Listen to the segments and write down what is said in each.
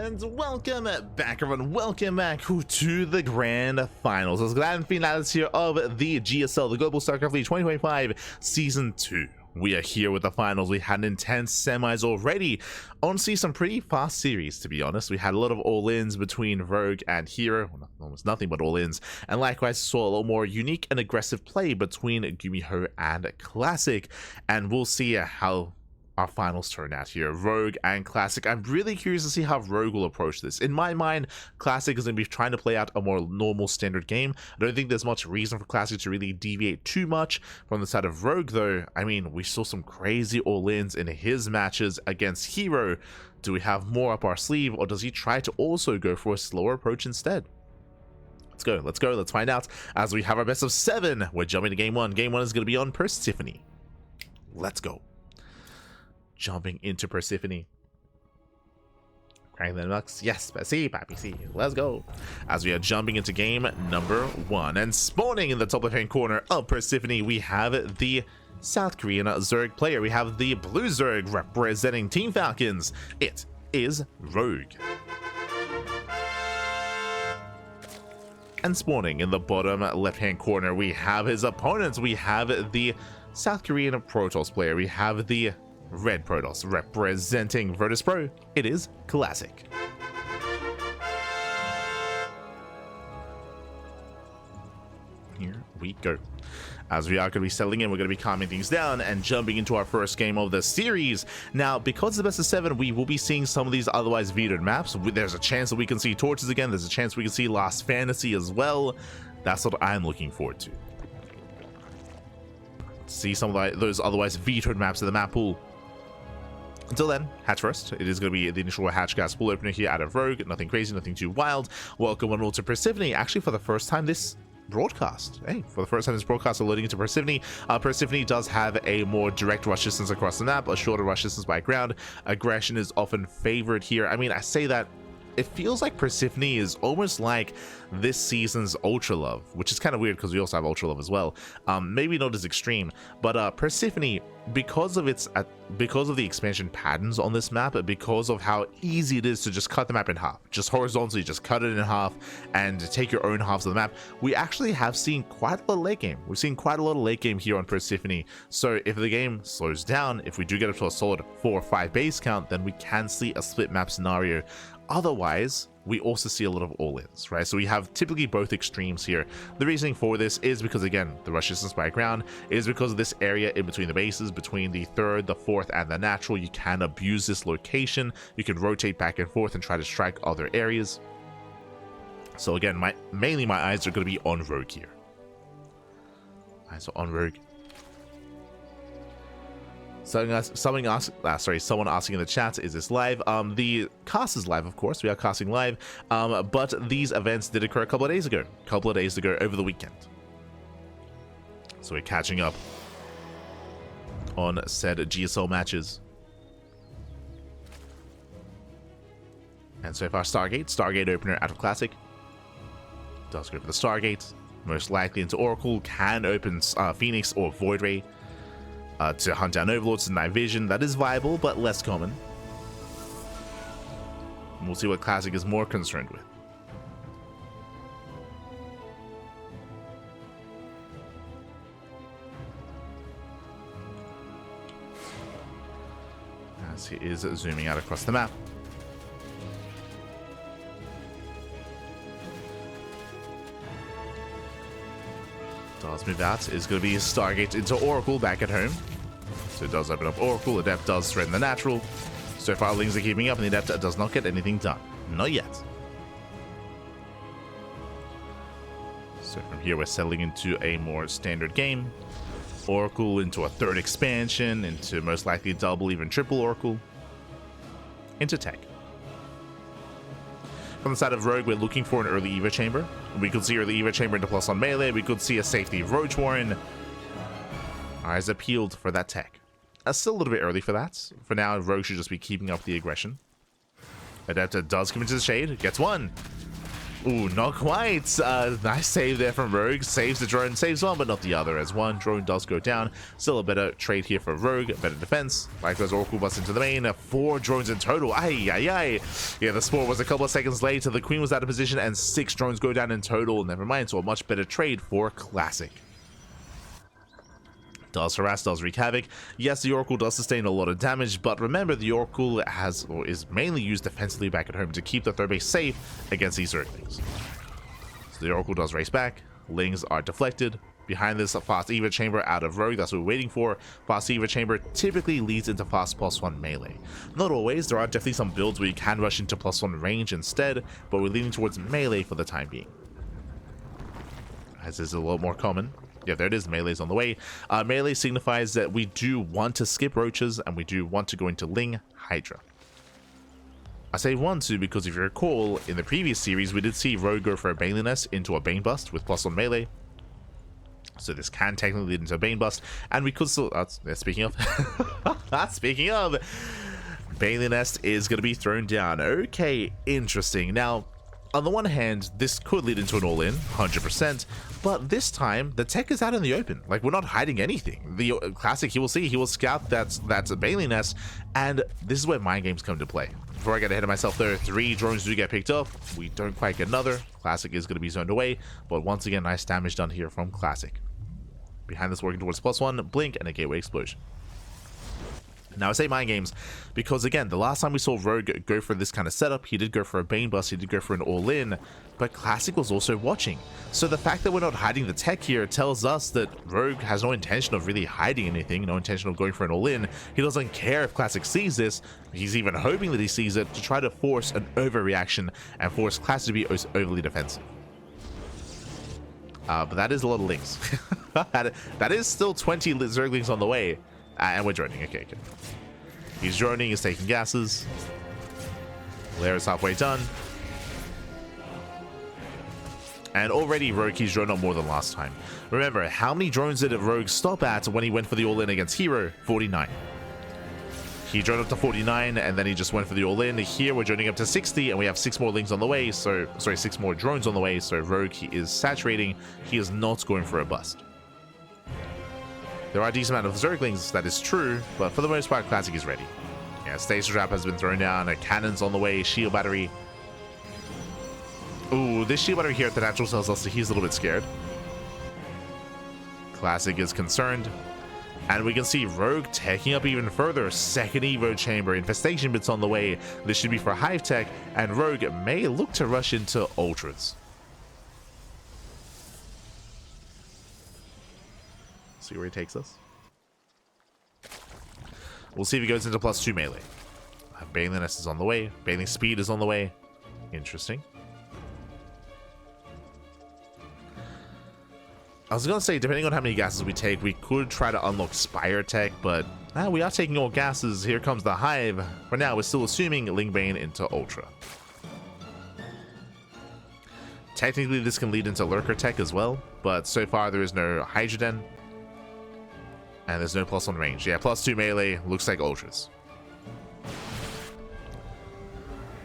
And welcome back, everyone. Welcome back to the grand finals. As grand finales here of the GSL, the Global StarCraft League 2025 Season 2. We are here with the finals. We had intense semis already. Honestly, some pretty fast series, to be honest. We had a lot of all-ins between Rogue and Hero. Well, almost nothing but all-ins. And likewise, saw a lot more unique and aggressive play between Gumiho and Classic. And we'll see how our finals turn out here, Rogue and Classic. I'm really curious to see how Rogue will approach this. In my mind, Classic is going to be trying to play out a more normal standard game. I don't think there's much reason for Classic to really deviate too much from the side of Rogue, though. I mean, we saw some crazy all-ins in his matches against Hero. Do we have more up our sleeve, or does he try to also go for a slower approach instead? Let's find out as we have our best of 7. We're jumping to game 1. Game 1 is going to be on Persephone. Let's go. Jumping into Persephone. Crank the Lux. Yes, PC. Let's go. As we are jumping into game number 1. And spawning in the top left-hand corner of Persephone, we have the South Korean Zerg player. We have the blue Zerg representing Team Falcons. It is Rogue. And spawning in the bottom left-hand corner, we have his opponents. We have the South Korean Protoss player. We have the red Protoss representing Virtus Pro. It is Classic. Here we go. As we are going to be settling in, we're going to be calming things down and jumping into our first game of the series. Now, because it's the best of 7, we will be seeing some of these otherwise vetoed maps. There's a chance that we can see Torches again. There's a chance we can see Last Fantasy as well. That's what I'm looking forward to. See some of those otherwise vetoed maps in the map pool. Until then, hatch first. It is going to be the initial hatch gas pool opener here out of Rogue. Nothing crazy, nothing too wild. Welcome on all to Persephone. Actually, for the first time this broadcast. Hey, for the first time this broadcast, we're loading into Persephone. Persephone does have a more direct rush distance across the map, a shorter rush distance by ground. Aggression is often favored here. I mean, I say that it feels like Persephone is almost like this season's Ultra Love, which is kind of weird because we also have Ultra Love as well. Maybe not as extreme, but Persephone, because of the expansion patterns on this map, because of how easy it is to just cut the map in half, just horizontally, just cut it in half and take your own halves of the map, we actually have seen quite a lot of late game. We've seen quite a lot of late game here on Persephone. So if the game slows down, if we do get up to a solid 4 or 5 base count, then we can see a split map scenario. Otherwise, we also see a lot of all-ins, right? So we have typically both extremes here. The reasoning for this is because, again, the rush distance by ground is because of this area in between the bases, between the 3rd, the 4th, and the natural. You can abuse this location. You can rotate back and forth and try to strike other areas. So again, mainly my eyes are going to be on Rogue here. Eyes are on Rogue. Someone asking in the chat, is this live? The cast is live, of course. We are casting live, but these events did occur a couple of days ago over the weekend. So we're catching up on said GSL matches. And so far, Stargate opener out of Classic. Does go for the Stargate. Most likely into Oracle. Can open Phoenix or Void Ray. To hunt down Overlords and Night Vision. That is viable, but less common. And we'll see what Classic is more concerned with. As he is zooming out across the map. Does move out, is going to be Stargate into Oracle back at home. So it does open up Oracle. Adept does threaten the natural. So far, things are keeping up, and the Adept does not get anything done. Not yet. So from here, we're settling into a more standard game. Oracle into a 3rd expansion, into most likely double, even triple Oracle. Into tech. On the side of Rogue, we're looking for an early Eva Chamber. We could see early Eva Chamber into plus on melee. We could see a safety Roach Warren. Eyes appealed for that tech. Still a little bit early for that. For now, Rogue should just be keeping up the aggression. Adepta does come into the shade. Gets one. Ooh, not quite. Nice save there from Rogue. Saves the drone, saves one, but not the other, as one drone does go down. Still a better trade here for Rogue, better defense. Likewise, Oracle busts into the main. 4 drones in total. Ay, ay, ay. Yeah, the sport was a couple of seconds later. The Queen was out of position, and 6 drones go down in total. Never mind, so a much better trade for Classic. Does harass, does wreak havoc. Yes, the Oracle does sustain a lot of damage, but remember the Oracle has, or is mainly used defensively back at home to keep the third base safe against these Zerglings. So the Oracle does race back, Lings are deflected. Behind this, a fast Eva chamber out of Rogue, that's what we're waiting for. Fast Eva chamber typically leads into fast +1 melee. Not always, there are definitely some builds where you can rush into +1 range instead, but we're leaning towards melee for the time being, as is a lot more common. Yeah, there it is. Melee's on the way. Melee signifies that we do want to skip roaches and we do want to go into Ling Hydra. I say want to because if you recall, in the previous series, we did see Rogue go for a Bane Nest into a Bane Bust with +1 melee. So this can technically lead into a Bane Bust, and we could still... speaking of... speaking of... Bane Nest is going to be thrown down. Okay, interesting. Now, on the one hand, this could lead into an all-in, 100%, but this time, the tech is out in the open. Like, we're not hiding anything. The Classic, he will see, he will scout that's a Bailey Nest, and this is where mind games come to play. Before I get ahead of myself there, 3 drones do get picked up. We don't quite get another. Classic is going to be zoned away, but once again, nice damage done here from Classic. Behind this, working towards +1, blink, and a gateway explosion. Now I say mind games because again, the last time we saw Rogue go for this kind of setup, he did go for a Bane Bust, he did go for an all-in, but Classic was also watching. So the fact that we're not hiding the tech here tells us that Rogue has no intention of really hiding anything, no intention of going for an all-in. He doesn't care if Classic sees this, he's even hoping that he sees it to try to force an overreaction and force Classic to be overly defensive. But that is a lot of links. That is still 20 Zerglings on the way. And we're droning. Okay, okay. He's droning, he's taking gases. Lair is halfway done. And already Rogue's droned on more than last time. Remember, how many drones did Rogue stop at when he went for the all-in against Hero? 49. He droned up to 49, and then he just went for the all-in. Here, we're droning up to 60, and we have 6 more links on the way. So, sorry, 6 more drones on the way. So Rogue, he is saturating. He is not going for a bust. There are a decent amount of Zerglings, that is true, but for the most part, Classic is ready. Yeah, Stasis Trap has been thrown down, a cannon's on the way, Shield Battery. Ooh, this Shield Battery here at the natural tells us that he's a little bit scared. Classic is concerned. And we can see Rogue taking up even further. Second Evo Chamber, Infestation Bits on the way. This should be for Hive Tech, and Rogue may look to rush into Ultras. See where he takes us. We'll see if he goes into +2 melee. Baneling Nest is on the way. Baneling Speed is on the way. Interesting. I was going to say, depending on how many gases we take, we could try to unlock Spire Tech, but we are taking all gases. Here comes the Hive. For now, we're still assuming Lingbane into Ultra. Technically, this can lead into Lurker Tech as well, but so far there is no Hydra Den. And there's no +1 range. Yeah, +2 melee, looks like Ultras.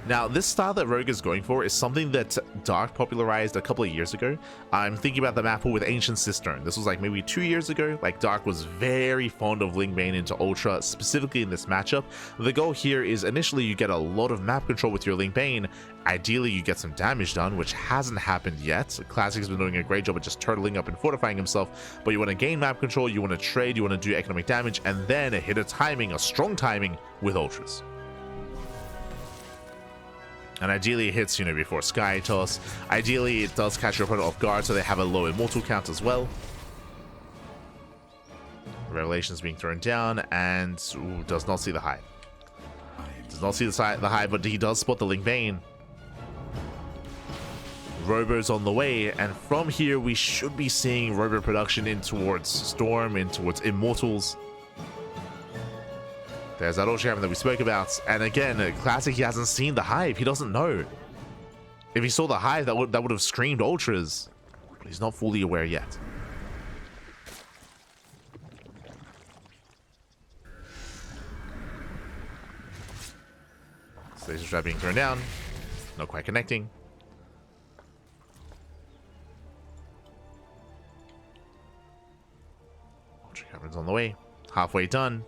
Now, this style that Rogue is going for is something that Dark popularized a couple of years ago. I'm thinking about the map pool with Ancient Cistern. This was like maybe 2 years ago. Like, Dark was very fond of Lingbane into Ultra, specifically in this matchup. The goal here is initially you get a lot of map control with your Lingbane. Ideally, you get some damage done, which hasn't happened yet. Classic's been doing a great job at just turtling up and fortifying himself, but you want to gain map control, you want to trade, you want to do economic damage, and then hit a timing, a strong timing with Ultras. And ideally it hits, before Sky Toss. Ideally it does catch your opponent off guard so they have a low immortal count as well. Revelation's being thrown down and does not see the Hive. Does not see the Hive, but he does spot the Lingbane. Robo's on the way, and from here we should be seeing Robo production in towards Storm, in towards Immortals. There's that Ultra Cavern that we spoke about, and again, Classic, he hasn't seen the Hive, he doesn't know. If he saw the Hive, that would have screamed Ultras, but he's not fully aware yet. Stasis Trap being thrown down, not quite connecting. Caverns on the way. Halfway done.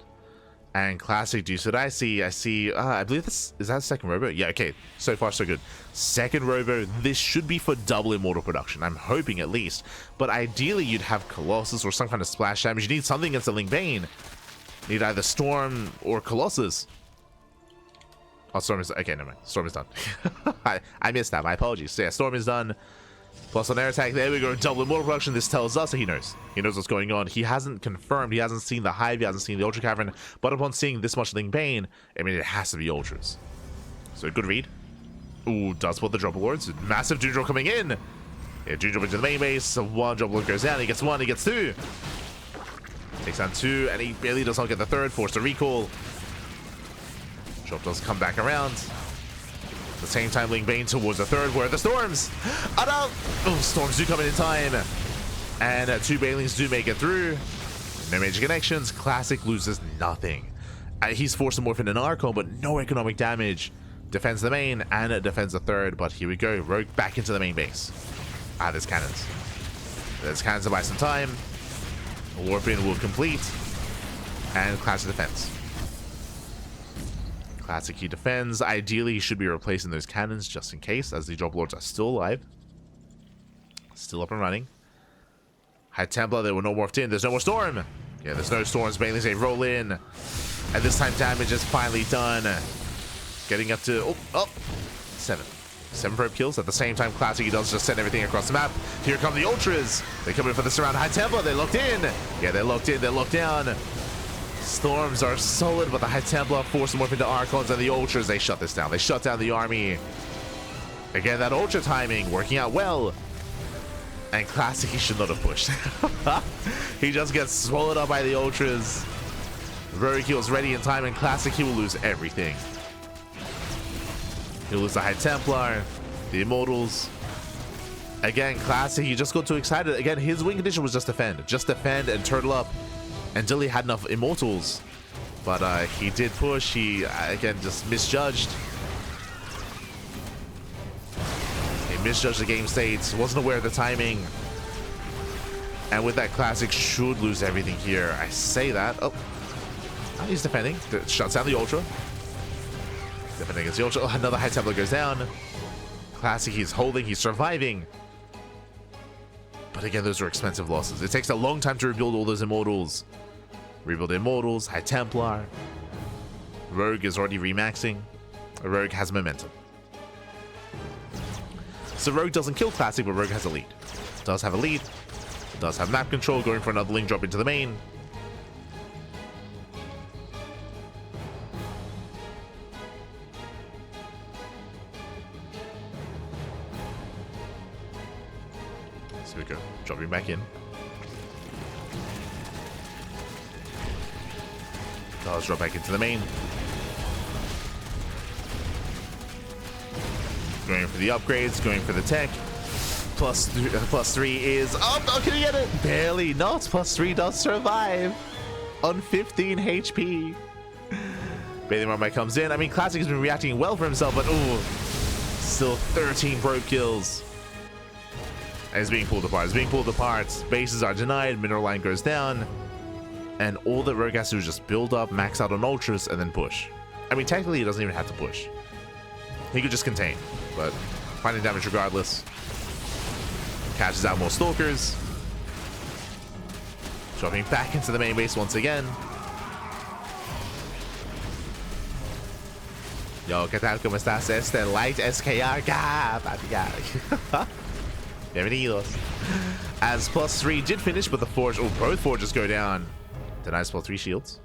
And Classic, do you see what I see? I see, I believe this, is that a second robo? Yeah, okay. So far, so good. Second robo. This should be for double immortal production. I'm hoping at least. But ideally, you'd have Colossus or some kind of splash damage. You need something against the Ling Bane. You need either Storm or Colossus. Oh, Storm is, okay, never mind. Storm is done. I missed that. My apologies. So yeah, Storm is done. Plus on air attack, there we go, double immortal production. This tells us that he knows. He knows what's going on. He hasn't confirmed, he hasn't seen the Hive, he hasn't seen the Ultra Cavern, but upon seeing this much Ling Bane, I mean, it has to be Ultras. So good read. Ooh, does put the drop awards. Massive Doom Drop coming in. Yeah, Doom Drop into the main base. So one drop alert goes down, he gets one, he gets two. Takes down two, and he barely does not get the third, forced to recall. Drop does come back around. At the same time, Ling Bane towards the third. Where are the Storms? Oh no! Oh, Storms do come in time. And two Banelings do make it through. No major connections. Classic loses nothing. He's forced to morph in an Archon, but no economic damage. Defends the main and defends the third. But here we go. Rogue back into the main base. There's cannons. There's cannons to buy some time. Warp-in will complete. And Classic defends. Classic, he defends. Ideally, he should be replacing those cannons just in case, as the drop lords are still alive. Still up and running. High Templar, they were no morphed in. There's no more Storm. Yeah, there's no Storms. Banelings, they roll in. And this time, damage is finally done. Getting up to, seven. 7 probe kills. At the same time, Classic, he does just send everything across the map. Here come the Ultras. They come in for the surround. High Templar, they're locked in. Yeah, they're locked in. They're locked down. Storms are solid, but the High Templar force them morph into Archons, and the Ultras, they shut this down. They shut down the army. Again, that Ultra timing working out well. And Classic, he should not have pushed. He just gets swallowed up by the Ultras. Rogue was ready in time, and Classic, he will lose everything. He'll lose the High Templar, the Immortals. Again, Classic, he just got too excited. Again, his win condition was just defend. Just defend and turtle up. Until he had enough Immortals. But he did push. He, again, just misjudged. He misjudged the game state. Wasn't aware of the timing. And with that, Classic should lose everything here. I say that. Oh, he's defending. Shuts down the Ultra. Defending against the Ultra. Oh, another High Templar goes down. Classic, he's holding. He's surviving. But again, those are expensive losses. It takes a long time to rebuild all those Immortals. Rebuild Immortals, High Templar. Rogue is already remaxing. Rogue has momentum. So Rogue doesn't kill Classic, but Rogue has a lead. Does have a lead. Does have map control, going for another link drop into the main. So we go, dropping back in. Does drop back into the main. Going for the upgrades, going for the tech. Plus 3 is... Oh, can he get it? Barely not. Plus 3 does survive. On 15 HP. Bathing Marmite comes in. I mean, Classic has been reacting well for himself, but ooh. Still 13 probe kills. And it's being pulled apart. It's being pulled apart. Bases are denied. Mineral line goes down. And all that Rogue has to do is just build up, max out on Ultras, and then push. I mean, technically, he doesn't even have to push. He could just contain, but finding damage regardless. Catches out more Stalkers. Dropping back into the main base once again. Yo, ¿qué tal? ¿Cómo estás? Este Light SKR. Bienvenidos. As plus 3 did finish, but the Forge, both Forges go down. Denies plus 3 shields.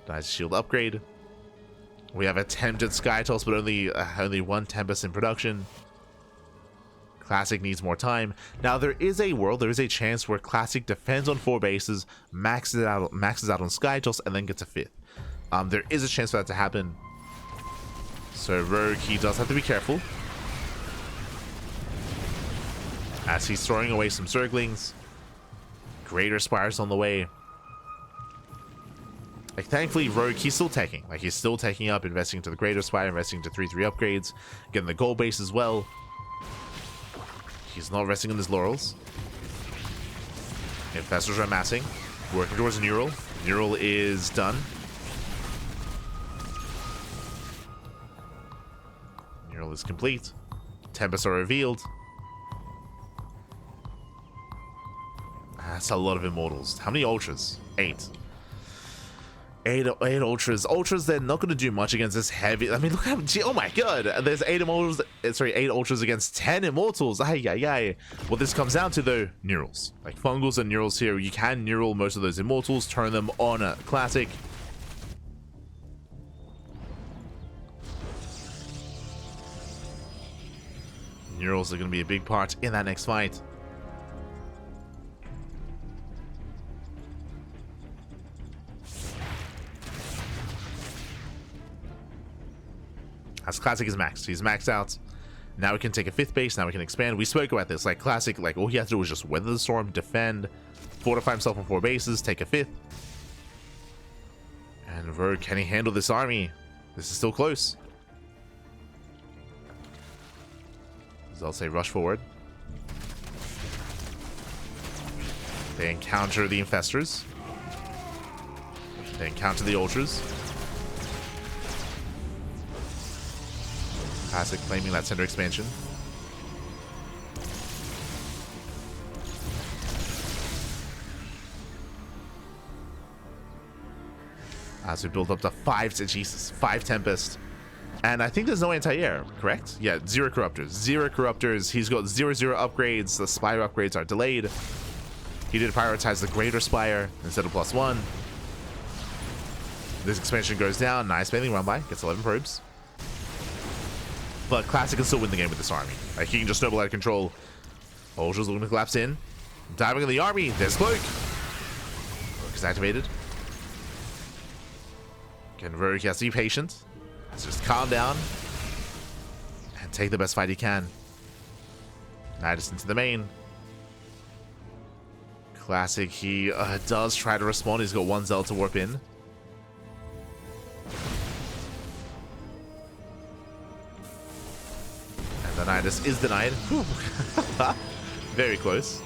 Denies shield upgrade. We have attempted Sky Toss, but only one Tempest in production. Classic needs more time. Now there is a world, there is a chance where Classic defends on 4 bases, maxes out on Sky Toss, and then gets a 5th. There is a chance for that to happen. So Rogue, he does have to be careful. As he's throwing away some Zerglings. Greater Spires on the way. Like, thankfully, Rogue, he's still taking. Like, he's still taking up, investing into the Greater Spire, investing into 3/3 upgrades, getting the gold base as well. He's not resting on his laurels. Infestors are amassing. Working towards Neural. Neural is done. Neural is complete. Tempests are revealed. That's a lot of Immortals. How many Ultras? 8. 8 Ultras. Ultras, they're not going to do much against this heavy. I mean, look how... Oh my god. There's 8 Immortals. Sorry, 8 Ultras against 10 Immortals. Ay, ay, ay. What this comes down to, though, Neurals. Like, Fungals and Neurals here. You can Neural most of those Immortals. Turn them on a Classic. Neurals are going to be a big part in that next fight. As Classic is maxed. He's maxed out. Now we can take a 5th base. Now we can expand. We spoke about this. Like, Classic, like, all he has to do is just weather the storm, defend, fortify himself on 4 bases, take a 5th. And Rogue, can he handle this army? This is still close. I'll say rush forward. They encounter the Infestors. They encounter the Ultras. Classic claiming that center expansion. As we build up to 5 Tempest. And I think there's no anti-air, correct? Yeah, 0 Corruptors. 0 Corruptors. He's got 0 upgrades. The Spire upgrades are delayed. He did prioritize the Greater Spire instead of +1. This expansion goes down. Nice spending run by. Gets 11 probes. But Classic can still win the game with this army. Like, he can just snowball out of control. Ultra's looking to collapse in. Diving in the army. There's Cloak. Cloak is activated. Again, Rogue has to be patient. Has to just calm down. And take the best fight he can. Nidus into the main. Classic, he does try to respond. He's got 1 Zell to warp in. The Nidus is denied. Very close.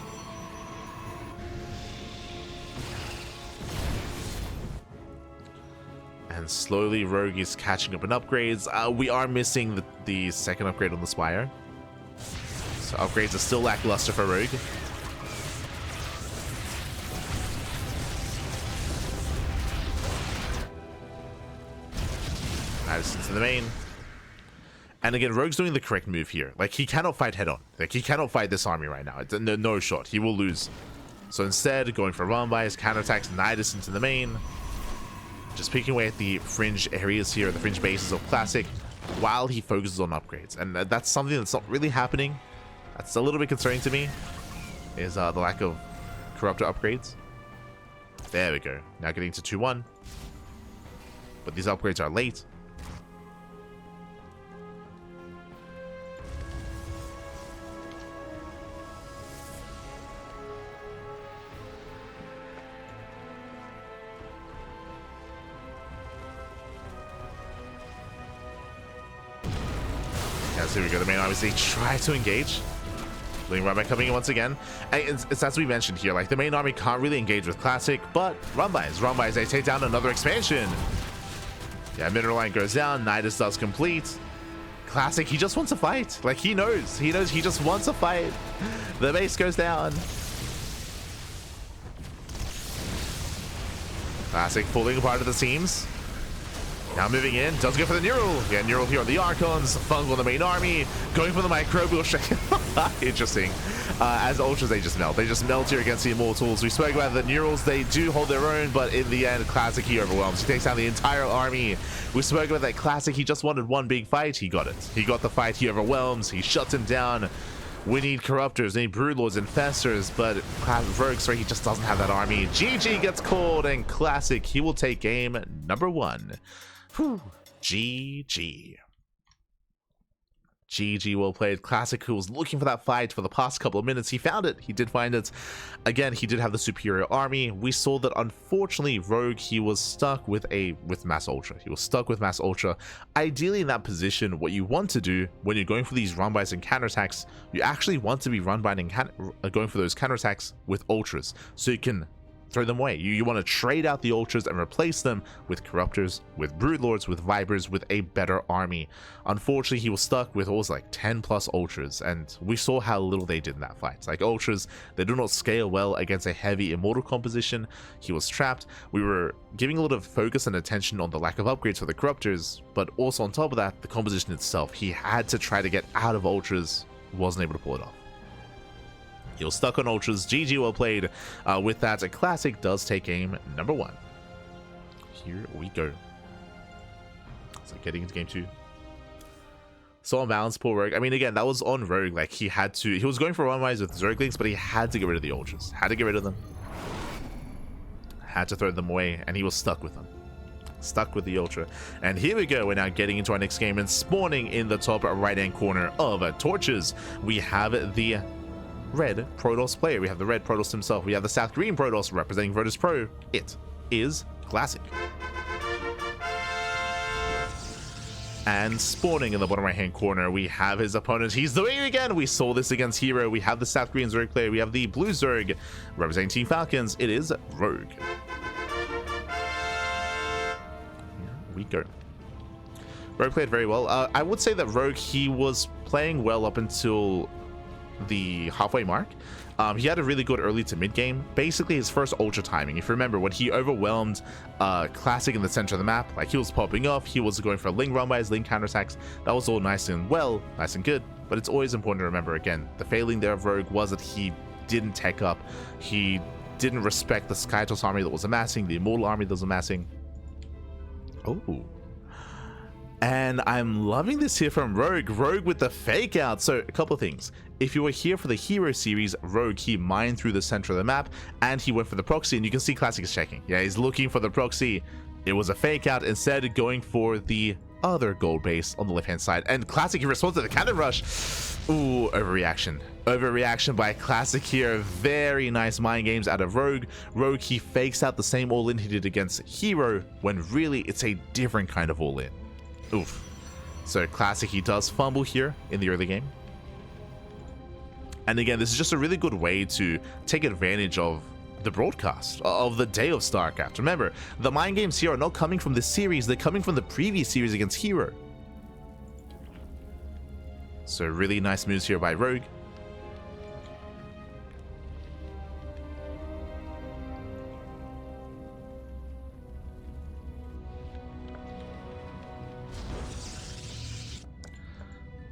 And slowly Rogue is catching up in upgrades. We are missing the second upgrade on the Spire. So upgrades are still lackluster for Rogue. Nidus into the main. And again, Rogue's doing the correct move here. Like, he cannot fight head-on. Like, he cannot fight this army right now. It's no shot. He will lose. So instead, going for run-bys, counterattacks, Nidus into the main. Just picking away at the fringe areas here, the fringe bases of Classic, while he focuses on upgrades. And that's something that's not really happening. That's a little bit concerning to me, is the lack of Corruptor upgrades. There we go. Now getting to 2-1. But these upgrades are late. So we go, the main armies, they try to engage. Bling Runby coming in once again. And it's as we mentioned here, like, the main army can't really engage with Classic, but Runbys, they take down another expansion. Yeah, Mineral Line goes down, Nidus does complete. Classic, he just wants to fight. Like, he knows he just wants to fight. The base goes down. Classic falling apart at the seams. Now moving in, does go for the Neural. Yeah, Neural here on the Archons, Fungal on the main army, going for the Microbial Shake. Interesting. As Ultras, they just melt. They just melt here against the Immortals. We spoke about the Neurals, they do hold their own, but in the end, Classic, he overwhelms. He takes down the entire army. We spoke about that Classic, he just wanted one big fight. He got it. He got the fight, he overwhelms, he shuts him down. We need Corruptors, we need Broodlords, Infestors, but Rogue, sorry, he just doesn't have that army. GG gets called, and Classic, he will take game number 1. Whew. GG. GG, well played. Classic, who was looking for that fight for the past couple of minutes, he found it. He did find it. Again, he did have the superior army. We saw that, unfortunately, Rogue, he was stuck with Mass Ultra. He was stuck with Mass Ultra. Ideally, in that position, what you want to do when you're going for these run-bys and counterattacks, you actually want to be run-buying and going for those counterattacks with Ultras, so you can throw them away. You want to trade out the Ultras and replace them with Corruptors, with Broodlords, with Vipers, with a better army. Unfortunately, he was stuck with almost like 10 plus Ultras, and we saw how little they did in that fight. Like Ultras, they do not scale well against a heavy Immortal composition. He was trapped. We were giving a lot of focus and attention on the lack of upgrades for the Corruptors, but also on top of that, the composition itself. He had to try to get out of Ultras, wasn't able to pull it off. He was stuck on Ultras. GG, well played. With that, a Classic does take game number 1. Here we go. So getting into game 2. So unbalanced, poor Rogue. I mean, again, that was on Rogue. Like, he was going for one-wise with Zerglings, but he had to get rid of the Ultras. Had to get rid of them. Had to throw them away, and he was stuck with them. Stuck with the Ultra. And here we go. We're now getting into our next game, and spawning in the top right-hand corner of Torches, we have the red Protoss player. We have the red Protoss himself. We have the South Green Protoss representing Virtus Pro. It is Classic. And spawning in the bottom right hand corner, we have his opponent. He's doing it again. We saw this against Hero. We have the South Green Zerg player. We have the blue Zerg representing Team Falcons. It is Rogue. Here we go. Rogue played very well. I would say that Rogue, he was playing well up until the halfway mark. He had a really good early to mid game. Basically his first Ultra timing, if you remember, when he overwhelmed Classic in the center of the map, like he was popping off, he was going for Ling run-bys, Ling counterattacks. That was all nice and well, nice and good, but it's always important to remember, again, the failing there of Rogue was that he didn't tech up. He didn't respect the Skytos army that was amassing, the Immortal army that was amassing. Oh, and I'm loving this here from Rogue. Rogue with the fake out. So a couple of things. If you were here for the Hero series, Rogue, he mined through the center of the map and he went for the proxy, and you can see Classic is checking. Yeah, he's looking for the proxy. It was a fake out, instead going for the other gold base on the left hand side. And Classic, he responds to the cannon rush. Ooh, overreaction. Overreaction by Classic here. Very nice mind games out of Rogue. Rogue, he fakes out the same all in he did against Hero, when really it's a different kind of all in. Oof. So Classic, he does fumble here in the early game. And again, this is just a really good way to take advantage of the broadcast of the day of StarCraft. Remember, the mind games here are not coming from this series, they're coming from the previous series against Hero. So really nice moves here by Rogue.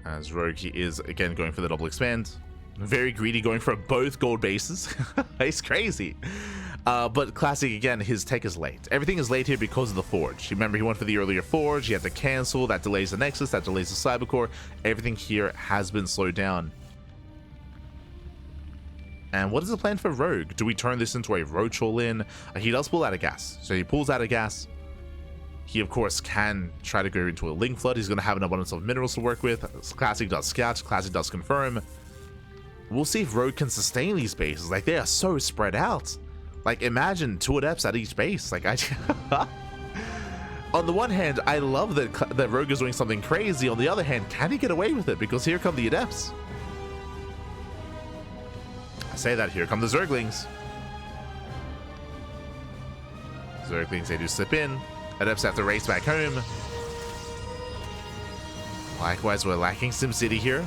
As Rogue, he is again going for the double expand. Very greedy, going for both gold bases. It's crazy. But Classic, again, his tech is late. Everything is late here because of the Forge. Remember, he went for the earlier Forge. He had to cancel. That delays the Nexus. That delays the Cybercore. Everything here has been slowed down. And what is the plan for Rogue? Do we turn this into a Roach all-in? He does pull out of gas. So he pulls out of gas. He, of course, can try to go into a Ling Flood. He's going to have an abundance of minerals to work with. Classic does scout. Classic does confirm. We'll see if Rogue can sustain these bases. Like, they are so spread out. Like, imagine 2 adepts at each base. Like, on the one hand, I love that Rogue is doing something crazy. On the other hand, can he get away with it? Because here come the adepts. I say that, here come the Zerglings. Zerglings, they do slip in. Adepts have to race back home. Likewise, we're lacking SimCity here.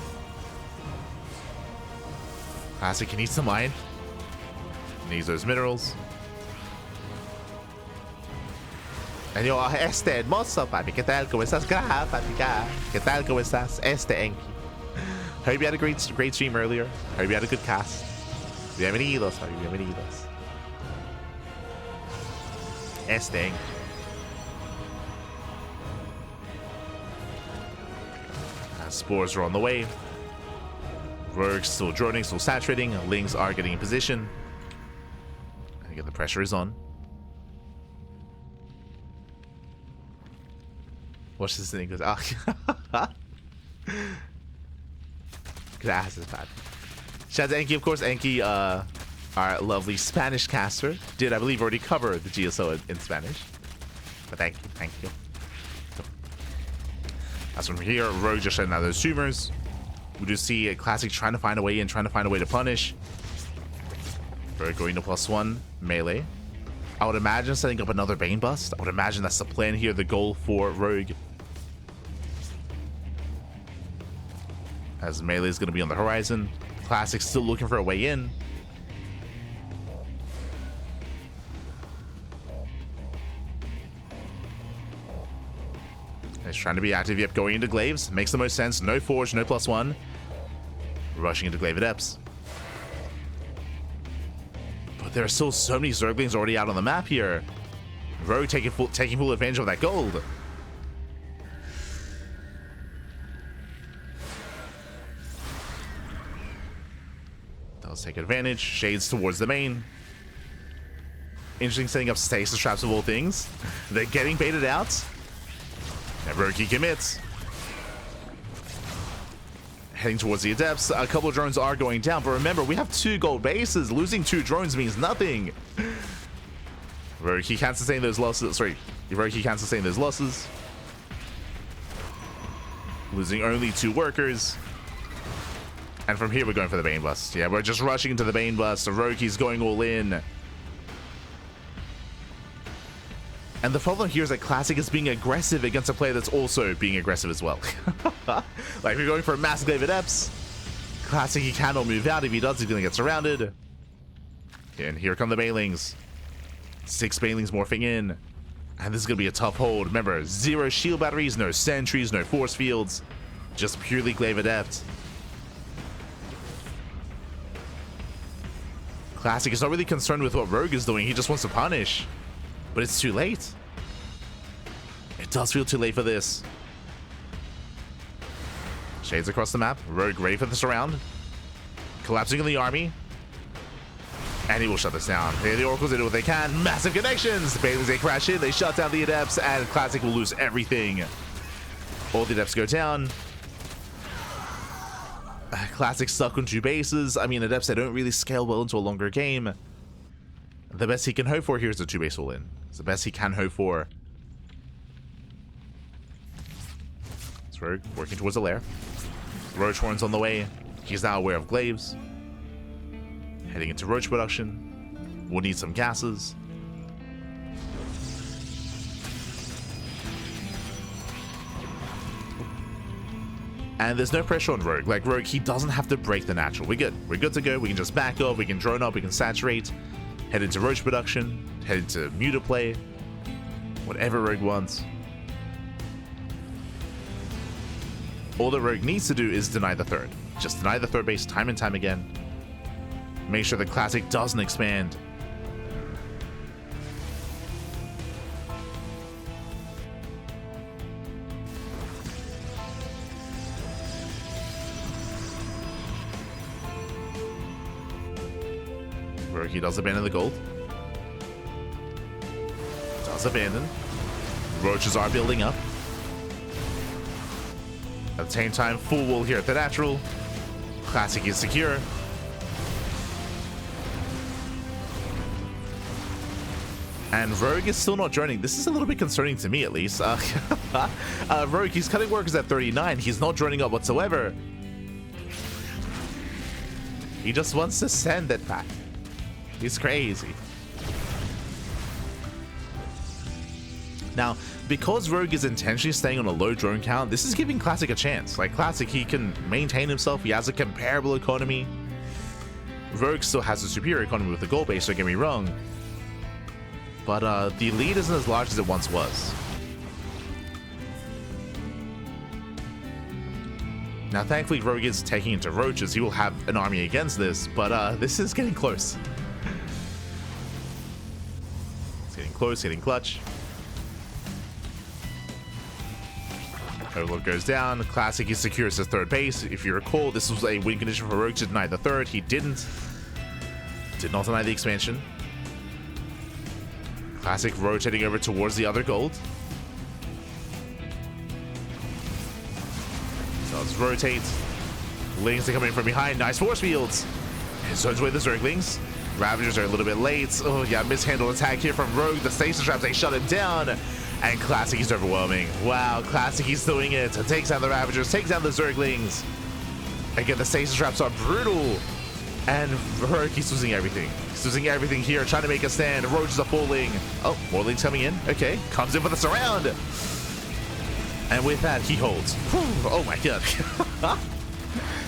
Classic, he needs some mine. Needs those minerals. And yo, hermoso, papi. ¿Qué tal? ¿Cómo estás? Papi. ¿Qué tal? ¿Cómo estás? Enki. Hope you had a great stream earlier. Hope you had a good cast. Bienvenidos, papi. Bienvenidos. Enki. Spores are on the way. Rogue's still droning, still saturating. Lings are getting in position. And again, the pressure is on. Watch this thing goes. Gracias, man. Shout out to Enki, of course. Enki, our lovely Spanish caster, did, I believe, already cover the GSL in Spanish. But thank you. As from here, Rogue just shedding out those tumors. We do see a Classic trying to find a way in, trying to find a way to punish. Rogue going to +1 melee. I would imagine setting up another Bane Bust. I would imagine that's the plan here, the goal for Rogue. As melee is going to be on the horizon. Classic still looking for a way in. He's trying to be active. Yep, going into Glaives. Makes the most sense. No Forge, no +1. Rushing into Glaive Adepts. But there are still so many Zerglings already out on the map here. Rogue taking full advantage of that gold. Let's take advantage. Shades towards the main. Interesting setting up stasis traps of all things. They're getting baited out. And Rogue commits. Heading towards the Adepts. A couple of drones are going down, but remember, we have 2 gold bases. Losing 2 drones means nothing. Rogue can't sustain those losses. Sorry, Rogue can't sustain those losses. Losing only 2 workers. And from here, we're going for the Bane Bust. Yeah, we're just rushing into the Bane Bust. Roki's going all in. And the problem here is that Classic is being aggressive against a player that's also being aggressive as well. Like, we're going for a massive Glaive Adepts. Classic, he cannot move out. If he does, he's going to get surrounded. And here come the Banelings. 6 Banelings morphing in. And this is going to be a tough hold. Remember, 0 shield batteries, no sentries, no force fields. Just purely Glaive Adept. Classic is not really concerned with what Rogue is doing. He just wants to punish. But it's too late. It does feel too late for this. Shades across the map. Rogue ready for this round. Collapsing on the army. And he will shut this down. Here the Oracles do what they can. Massive connections. Bailey's they crash in. They shut down the Adepts. And Classic will lose everything. All the Adepts go down. Classic stuck on 2 bases. I mean, Adepts, they don't really scale well into a longer game. The best he can hope for here is a 2 base all in. It's the best he can hope for. It's Rogue working towards the lair. Roach Horn's on the way. He's now aware of Glaives. Heading into Roach production. We'll need some gases. And there's no pressure on Rogue. Like, Rogue, he doesn't have to break the natural. We're good. We're good to go. We can just back up. We can drone up. We can saturate. Head into Roach production. Head into Mutaplay. Whatever Rogue wants. All that Rogue needs to do is deny the third. Just deny the third base time and time again. Make sure the Classic doesn't expand. He does abandon the gold. Does abandon. Roaches are building up. At the same time, full wall here at the natural. Classic is secure. And Rogue is still not joining. This is a little bit concerning to me, at least. Rogue, he's cutting workers at 39. He's not joining up whatsoever. He just wants to send it back. He's crazy. Now, because Rogue is intentionally staying on a low drone count, this is giving Classic a chance. Like, Classic, he can maintain himself. He has a comparable economy. Rogue still has a superior economy with the gold base, don't get me wrong. But the lead isn't as large as it once was. Now, thankfully, Rogue is taking into Roaches. He will have an army against this, but this is getting close. It's getting close, getting clutch. Overlord goes down. Classic, he secures his third base. If you recall, this was a win condition for Rogue to deny the third. He didn't. Did not deny the expansion. Classic rotating over towards the other gold. So let's rotate. Lings are coming from behind. Nice force fields. It zones away the Zerglings. Ravagers are a little bit late. Oh yeah, mishandled attack here from Rogue. The stasis traps, they shut him down. And Classic is overwhelming. Wow, Classic, he's doing it. Takes down the Ravagers, takes down the Zerglings. Again, the stasis traps are brutal. And Rogue, he's losing everything. He's losing everything here, trying to make a stand. Roaches are falling. Oh, more lanes coming in. Okay, comes in for the surround. And with that, he holds. Whew, oh my god.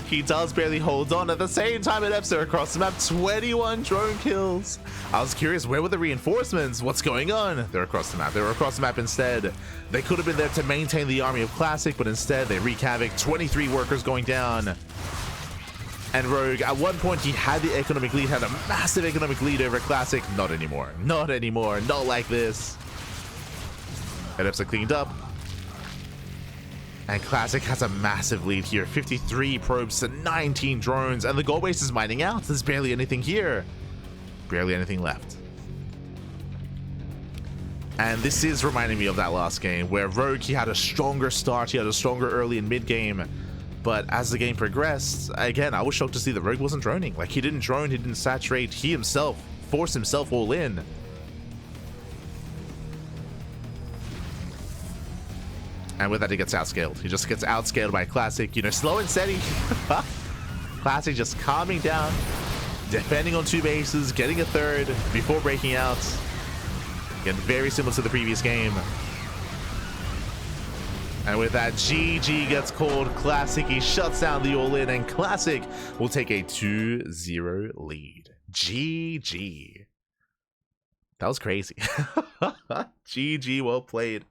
He does barely hold on. At the same time, an Epster across the map, 21 drone kills. I was curious, where were the reinforcements? What's going on? They're across the map. They were across the map instead. They could have been there to maintain the army of Classic, but instead they wreak havoc. 23 workers going down. And Rogue, at one point, he had the economic lead, had a massive economic lead over Classic. Not anymore. Not anymore. Not like this. And Epster cleaned up. And Classic has a massive lead here. 53 probes to 19 drones. And the gold base is mining out. There's barely anything here. Barely anything left. And this is reminding me of that last game where Rogue, he had a stronger start. He had a stronger early and mid game. But as the game progressed, again, I was shocked to see that Rogue wasn't droning. Like, he didn't drone, he didn't saturate. He himself forced himself all in. And with that, he gets outscaled. He just gets outscaled by Classic. You know, slow and steady. Classic just calming down, defending on 2 bases, getting a 3rd before breaking out. Again, very similar to the previous game. And with that, GG gets called. Classic, he shuts down the all-in, and Classic will take a 2-0 lead. GG. That was crazy. GG, well played.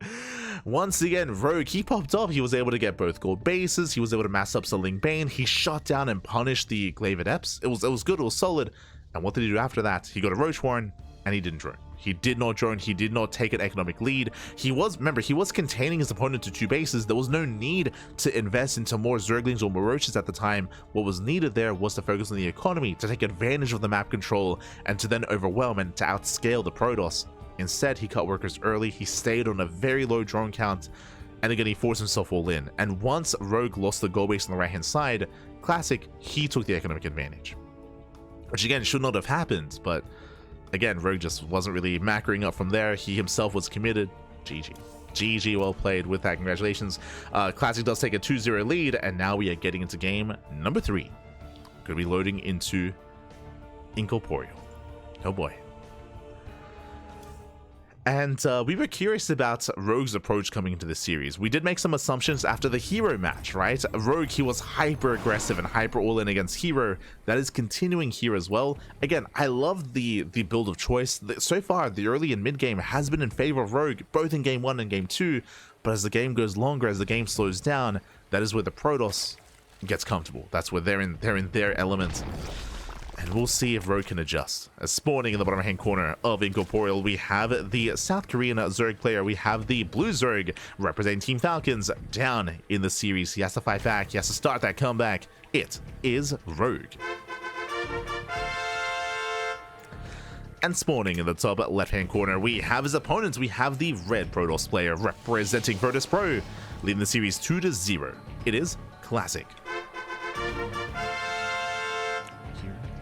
Once again, Rogue, he popped off. He was able to get both gold bases. He was able to mass up Ling Bane. He shot down and punished the Glaive Eps. It was good, it was solid. And what did he do after that? He got a Roach Warren, and he didn't drone. He did not drone. He did not take an economic lead. Remember, he was containing his opponent to 2 bases. There was no need to invest into more Zerglings or more Roaches at the time. What was needed there was to focus on the economy, to take advantage of the map control, and to then overwhelm and to outscale the Protoss. Instead, he cut workers early. He stayed on a very low drone count, and again, he forced himself all in. And once Rogue lost the goal base on the right-hand side, Classic, he took the economic advantage. Which again, should not have happened, but again, Rogue just wasn't really macroing up from there. He himself was committed. GG. GG, well played. With that, congratulations. Classic does take a 2-0 lead, and now we are getting into game number 3. Going to be loading into Incorporeal. Oh boy. And we were curious about Rogue's approach coming into this series. We did make some assumptions after the Hero match, right? Rogue, he was hyper aggressive and hyper all-in against Hero. That is continuing here as well. Again, I love the build of choice. So far, the early and mid game has been in favor of Rogue, both in game 1 and game 2. But as the game goes longer, as the game slows down, that is where the Protoss gets comfortable. That's where they're in their element. And we'll see if Rogue can adjust. As spawning in the bottom right hand corner of Incorporeal, we have the South Korean Zerg player. We have the Blue Zerg representing Team Falcons down in the series. He has to fight back. He has to start that comeback. It is Rogue. And spawning in the top left hand corner, we have his opponents. We have the Red Protoss player representing Virtus Pro, leading the series 2-0. It is Classic.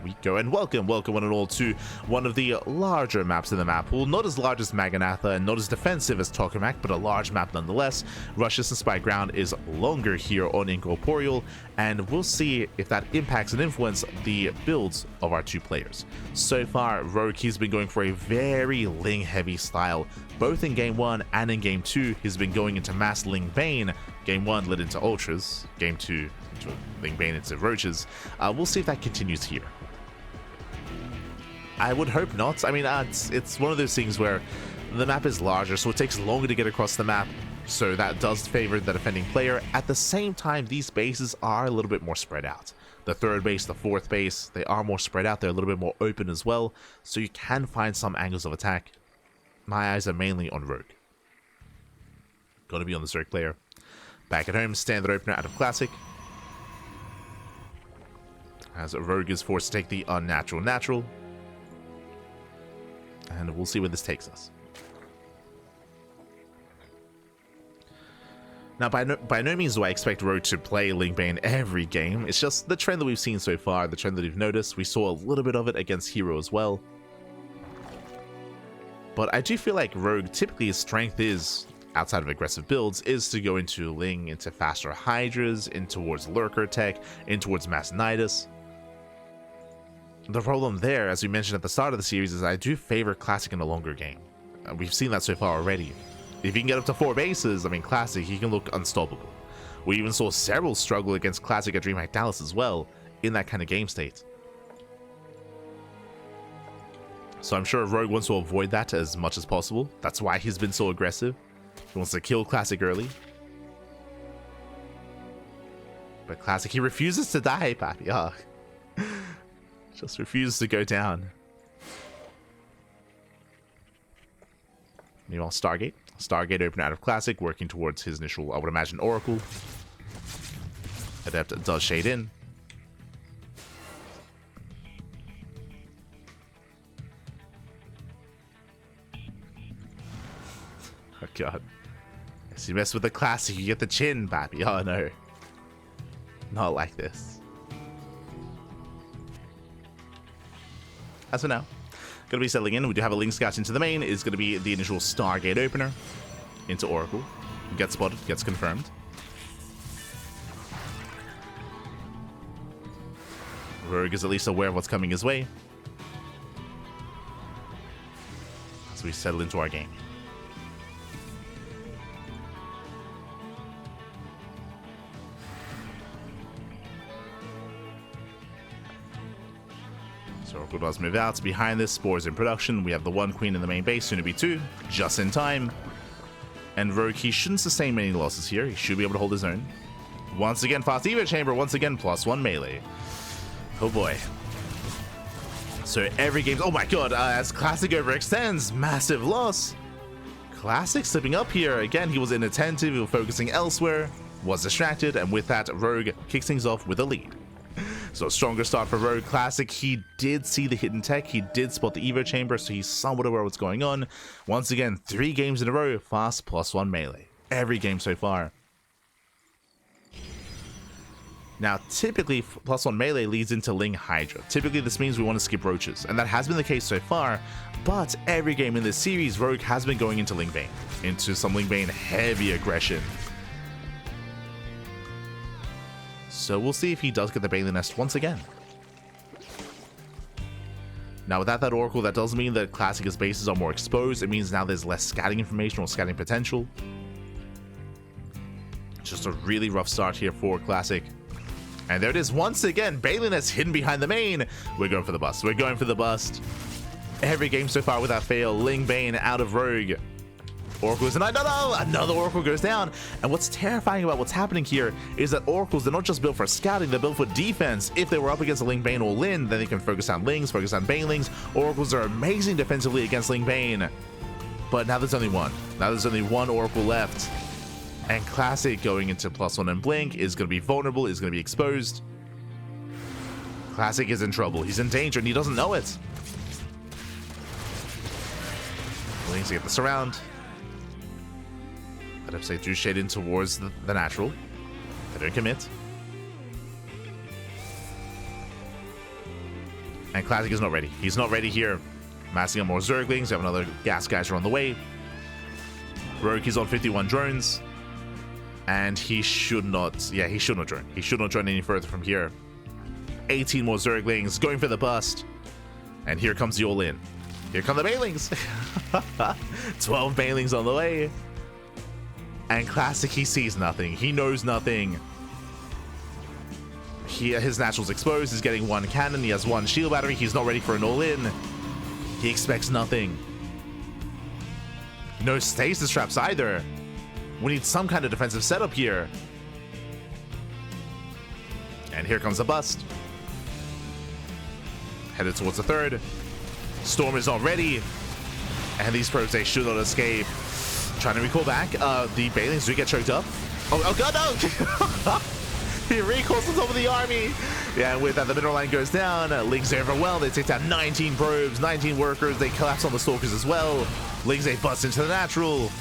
We go, and welcome one and all to one of the larger maps in the map pool. Not as large as Maganatha and not as defensive as Tokamak, but a large map nonetheless. Russia's Spy Ground is longer here on Incorporeal, and we'll see if that impacts and influences the builds of our 2 players. So far, Rogue, he's been going for a very Ling heavy style. Both in game 1 and in game 2, he's been going into mass Ling Bane. Game 1 led into Ultras, game 2 into Ling Bane into Roaches. We'll see if that continues here. I would hope not. I mean, it's one of those things where the map is larger, so it takes longer to get across the map, so that does favor the defending player. At the same time, these bases are a little bit more spread out. The 3rd base, the 4th base, they are more spread out. They're a little bit more open as well, so you can find some angles of attack. My eyes are mainly on Rogue. Gotta be on the Zerg player. Back at home, standard opener out of Classic. As Rogue is forced to take the unnatural natural. And we'll see where this takes us. Now, by no means do I expect Rogue to play Ling Bane every game. It's just the trend that we've seen so far, the trend that we've noticed. We saw a little bit of it against Hero as well. But I do feel like Rogue, typically his strength is, outside of aggressive builds, is to go into Ling, into faster Hydras, in towards Lurker tech, in towards Mass Nidus. the problem there, as we mentioned at the start of the series, is I do favor Classic in a longer game. We've seen that so far already. If he can get up to 4 bases, I mean, Classic, he can look unstoppable. We even saw several struggle against Classic at DreamHack Dallas as well, in that kind of game state. So I'm sure Rogue wants to avoid that as much as possible. That's why he's been so aggressive. He wants to kill Classic early. But Classic, he refuses to die, Pappy. Oh. Just refuses to go down. Meanwhile, Stargate. Stargate open out of Classic, working towards his initial, I would imagine, Oracle. Adept does shade in. Oh god. As you mess with the Classic, you get the chin, Pappy. Oh no. Not like this. As for now, going to be settling in. We do have a Link Scout into the main. Is going to be the initial Stargate opener into Oracle. Gets spotted, gets confirmed. Rogue is at least aware of what's coming his way. As we settle into our game. So Oracle does move out. Behind this, Spores in production. We have the 1 queen in the main base, soon to be 2, just in time. And Rogue, he shouldn't sustain many losses here. He should be able to hold his own. Once again, fast Evo Chamber. Once again, +1 melee. Oh boy. So every game... Oh my god, as Classic overextends. Massive loss. Classic slipping up here. Again, he was inattentive. He was focusing elsewhere. Was distracted. And with that, Rogue kicks things off with a lead. So stronger start for Rogue. Classic, he did see the hidden tech. He did spot the Evo Chamber, so he's somewhat aware of what's going on. Once again, 3 games in a row, fast +1 melee. Every game so far. Now, typically, +1 melee leads into Ling Hydra. Typically, this means we want to skip Roaches, and that has been the case so far, but every game in this series, Rogue has been going into Ling Bane, into some Ling Bane heavy aggression. So we'll see if he does get the Bailey Nest once again. Now without that Oracle, that does mean that Classic's bases are more exposed. It means now there's less scatting information or scatting potential. Just a really rough start here for Classic. And there it is once again, Bailey Nest hidden behind the main. We're going for the bust. We're going for the bust. Every game so far without fail, Ling Bane out of Rogue. Oracle is denied. No, another Oracle goes down. And what's terrifying about what's happening here is that Oracles, they're not just built for scouting, they're built for defense. If they were up against a Ling Bane or Lin, then they can focus on Lings, focus on Banelings. Oracles are amazing defensively against Ling Bane. But now there's only one. Now there's only one Oracle left. And Classic going into +1 and Blink is going to be vulnerable, is going to be exposed. Classic is in trouble. He's in danger and he doesn't know it. Lings get the surround. I'd say do shade in towards the natural. They don't commit. And Classic is not ready. He's not ready here. Massing up more Zerglings. We have another Gas Geyser on the way. Rogue is on 51 drones. And he should not... Yeah, he should not drone. He should not drone any further from here. 18 more Zerglings going for the bust. And here comes the all-in. Here come the Banelings. 12 Banelings on the way. And Classic, he sees nothing. He knows nothing. His natural's exposed. He's getting 1 cannon. He has 1 shield battery. He's not ready for an all-in. He expects nothing. No stasis traps either. We need some kind of defensive setup here. And here comes the bust. Headed towards the 3rd. Storm is not ready. And these probes, they should not escape. Trying to recall back. The Banelings do get choked up. Oh god, no! He recalls on top of the army. Yeah, and with that, the middle line goes down. Lings overwhelmed. They take down 19 probes, 19 workers. They collapse on the Stalkers as well. Lings, they bust into the natural.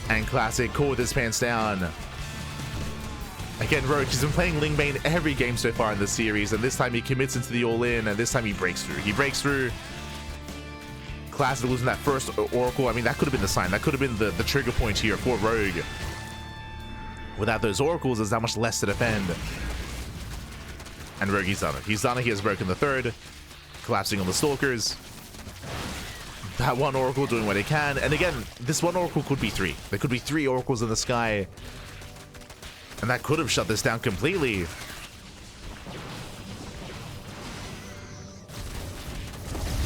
And Classic caught with his pants down. Again, Rogue, he's been playing Ling Bane every game so far in this series. And this time he commits into the all-in. And this time he breaks through. He breaks through. Classic losing that first Oracle. I mean, that could have been the sign. That could have been the trigger point here for Rogue. Without those Oracles, there's that much less to defend. And Rogue, he's done it. He's done it. He has broken the 3rd. collapsing on the Stalkers. That one Oracle doing what it can. And again, this one Oracle could be 3. There could be 3 Oracles in the sky. And that could have shut this down completely.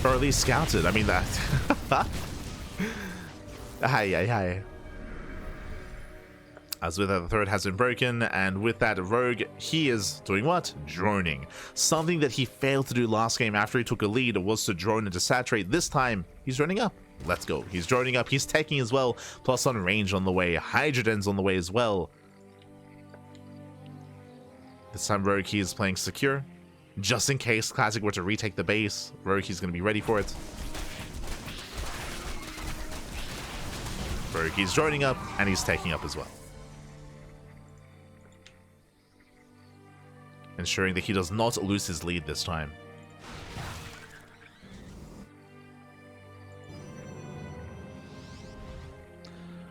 Or at least scouted. I mean, that... Hi. As with that, the third has been broken, and with that, Rogue, he is doing what? Droning. Something that he failed to do last game after he took a lead was to drone and to saturate. This time, he's droning up. Let's go. He's droning up. He's taking as well. Plus on range on the way. Hydrogen's on the way as well. This time, Rogue, he is playing secure. Just in case Classic were to retake the base, Rogue, he's going to be ready for it. Rogue, he's droning up, and he's taking up as well. Ensuring that he does not lose his lead this time.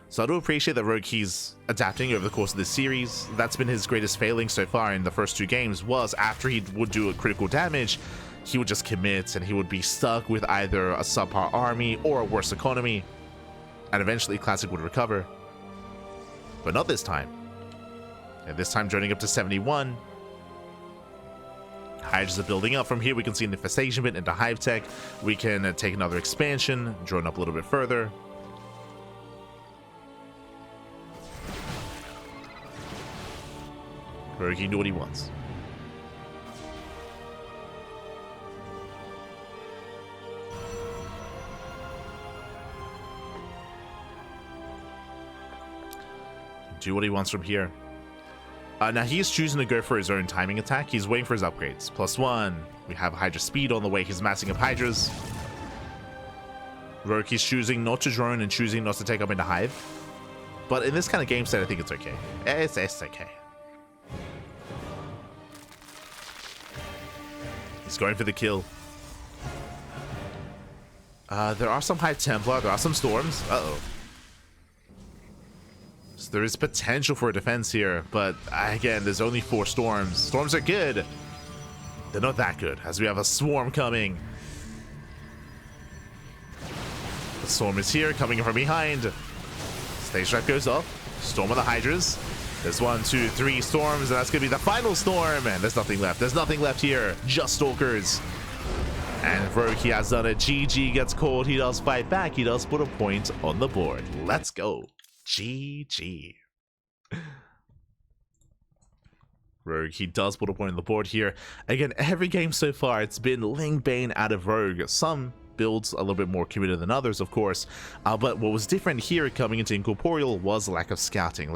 So I do appreciate that Rogue, he's adapting over the course of this series. That's been his greatest failing so far in the first 2 games, was after he would do a critical damage, he would just commit and he would be stuck with either a subpar army or a worse economy. And eventually Classic would recover. But not this time. And this time droning up to 71. Hydras are building up. From here we can see an infestation bit into Hive Tech. We can take another expansion, drone up a little bit further. Rogue can do what he wants. Do what he wants from here. Now he's choosing to go for his own timing attack. He's waiting for his upgrades. +1. We have Hydra speed on the way. He's massing up Hydras. Rogue, he's choosing not to drone and choosing not to take up into Hive. But in this kind of game set, I think it's okay. It's okay. He's going for the kill. There are some Hive Templar. There are some Storms. Uh-oh. So there is potential for a defense here, but again, there's only 4 Storms. Storms are good. They're not that good, as we have a Swarm coming. The Storm is here, coming from behind. Stage Trap goes off. Storm of the Hydras. There's 1, 2, 3 Storms, and that's going to be the final Storm. And there's nothing left. There's nothing left here. Just Stalkers. And Rogue, he has done it. GG gets called. He does fight back. He does put a point on the board. Let's go. GG. Rogue, he does put a point on the board here. Again, every game so far, it's been Ling Bane out of Rogue. Some builds a little bit more committed than others, of course. But what was different here coming into Incorporeal was lack of scouting.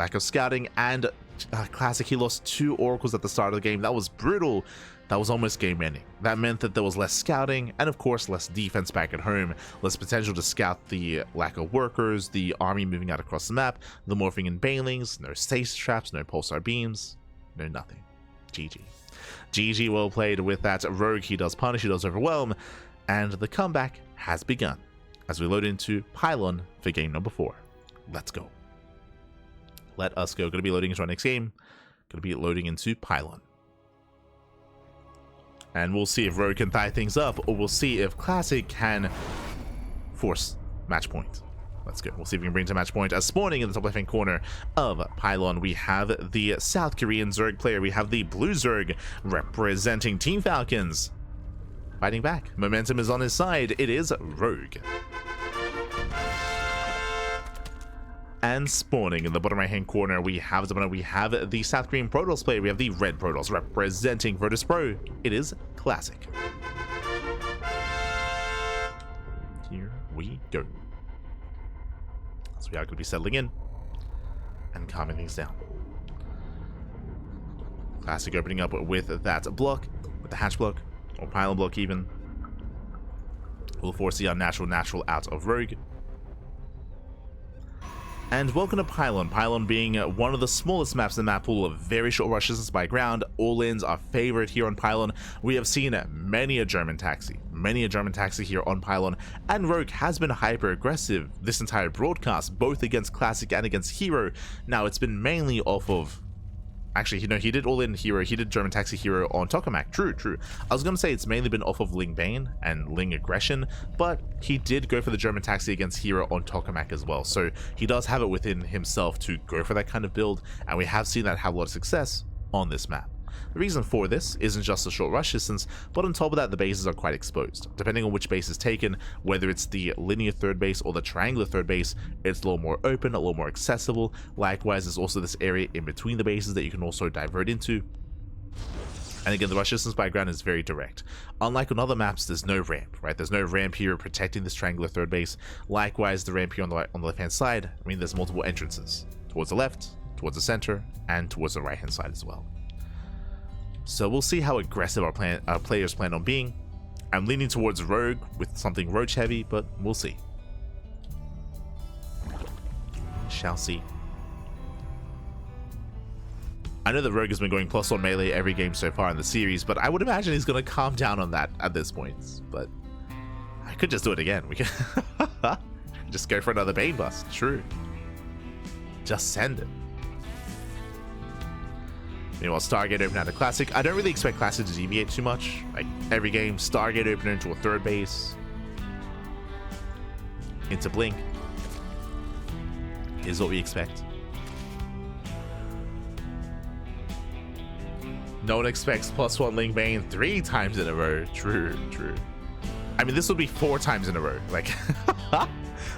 And Classic, he lost 2 Oracles at the start of the game. That was brutal. That was almost game ending. That meant that there was less scouting and of course less defense back at home, less potential to scout the lack of workers, the army moving out across the map, the morphing in banelings, no stasis traps, no pulsar beams, no nothing. GG. GG, well played with that. Rogue, he does punish, he does overwhelm, and the comeback has begun as we load into Pylon for game number 4. Let's go. Let us go. Going to be loading into our next game. Going to be loading into Pylon. And we'll see if Rogue can tie things up, or we'll see if Classic can force match point. Let's go. We'll see if we can bring to match point. As spawning in the top left-hand corner of Pylon, we have the South Korean Zerg player. We have the Blue Zerg representing Team Falcons. Fighting back. Momentum is on his side. It is Rogue. And spawning in the bottom right-hand corner, we have the South Korean Protoss player. We have the Red Protoss representing Virtus Pro. It is Classic. Here we go. So we are going to be settling in and calming things down. Classic opening up with that block, with the hatch block, or pylon block even. We'll force the unnatural out of Rogue. And welcome to Pylon. Pylon being one of the smallest maps in the map pool, of very short rush distance by ground. All-ins are favorite here on Pylon. We have seen many a German taxi here on Pylon, and Rogue has been hyper aggressive this entire broadcast, both against Classic and against Hero. Now it's been mainly off of Actually, you know, he did all-in hero. He did German Taxi hero on Tokamak. True, true. I was going to say it's mainly been off of Ling Bane and Ling Aggression, but he did go for the German Taxi against hero on Tokamak as well. So he does have it within himself to go for that kind of build, and we have seen that have a lot of success on this map. The reason for this isn't just the short rush distance, but on top of that, the bases are quite exposed. Depending on which base is taken, whether it's the linear third base or the triangular third base, it's a little more open, a little more accessible. Likewise, there's also this area in between the bases that you can also divert into. And again, the rush distance by ground is very direct. Unlike on other maps, there's no ramp, right? There's no ramp here protecting this triangular third base. Likewise, the ramp here on the left-hand side, I mean, there's multiple entrances. Towards the left, towards the center, and towards the right-hand side as well. So we'll see how aggressive our players plan on being. I'm leaning towards Rogue with something Roach heavy, but we'll see. Shall see. I know that Rogue has been going +1 melee every game so far in the series, but I would imagine he's going to calm down on that at this point. But I could just do it again. We can just go for another Bane bust. True. Just send it. Meanwhile, Stargate open out of Classic. I don't really expect Classic to deviate too much. Like, every game, Stargate opener into a third base. Into Blink. Is what we expect. No one expects +1 Ling Bane 3 times in a row. True, true. I mean, this will be 4 times in a row. Like,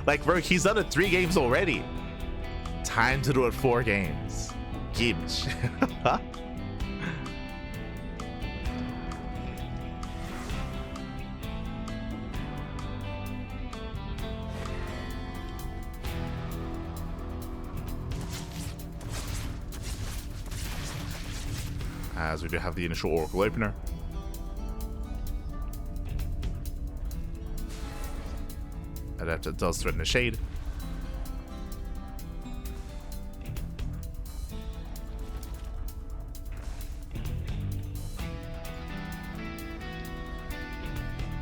like, bro, he's done it 3 games already. Time to do it 4 games. Gibbs. As we do have the initial Oracle opener. Adapter does threaten a shade.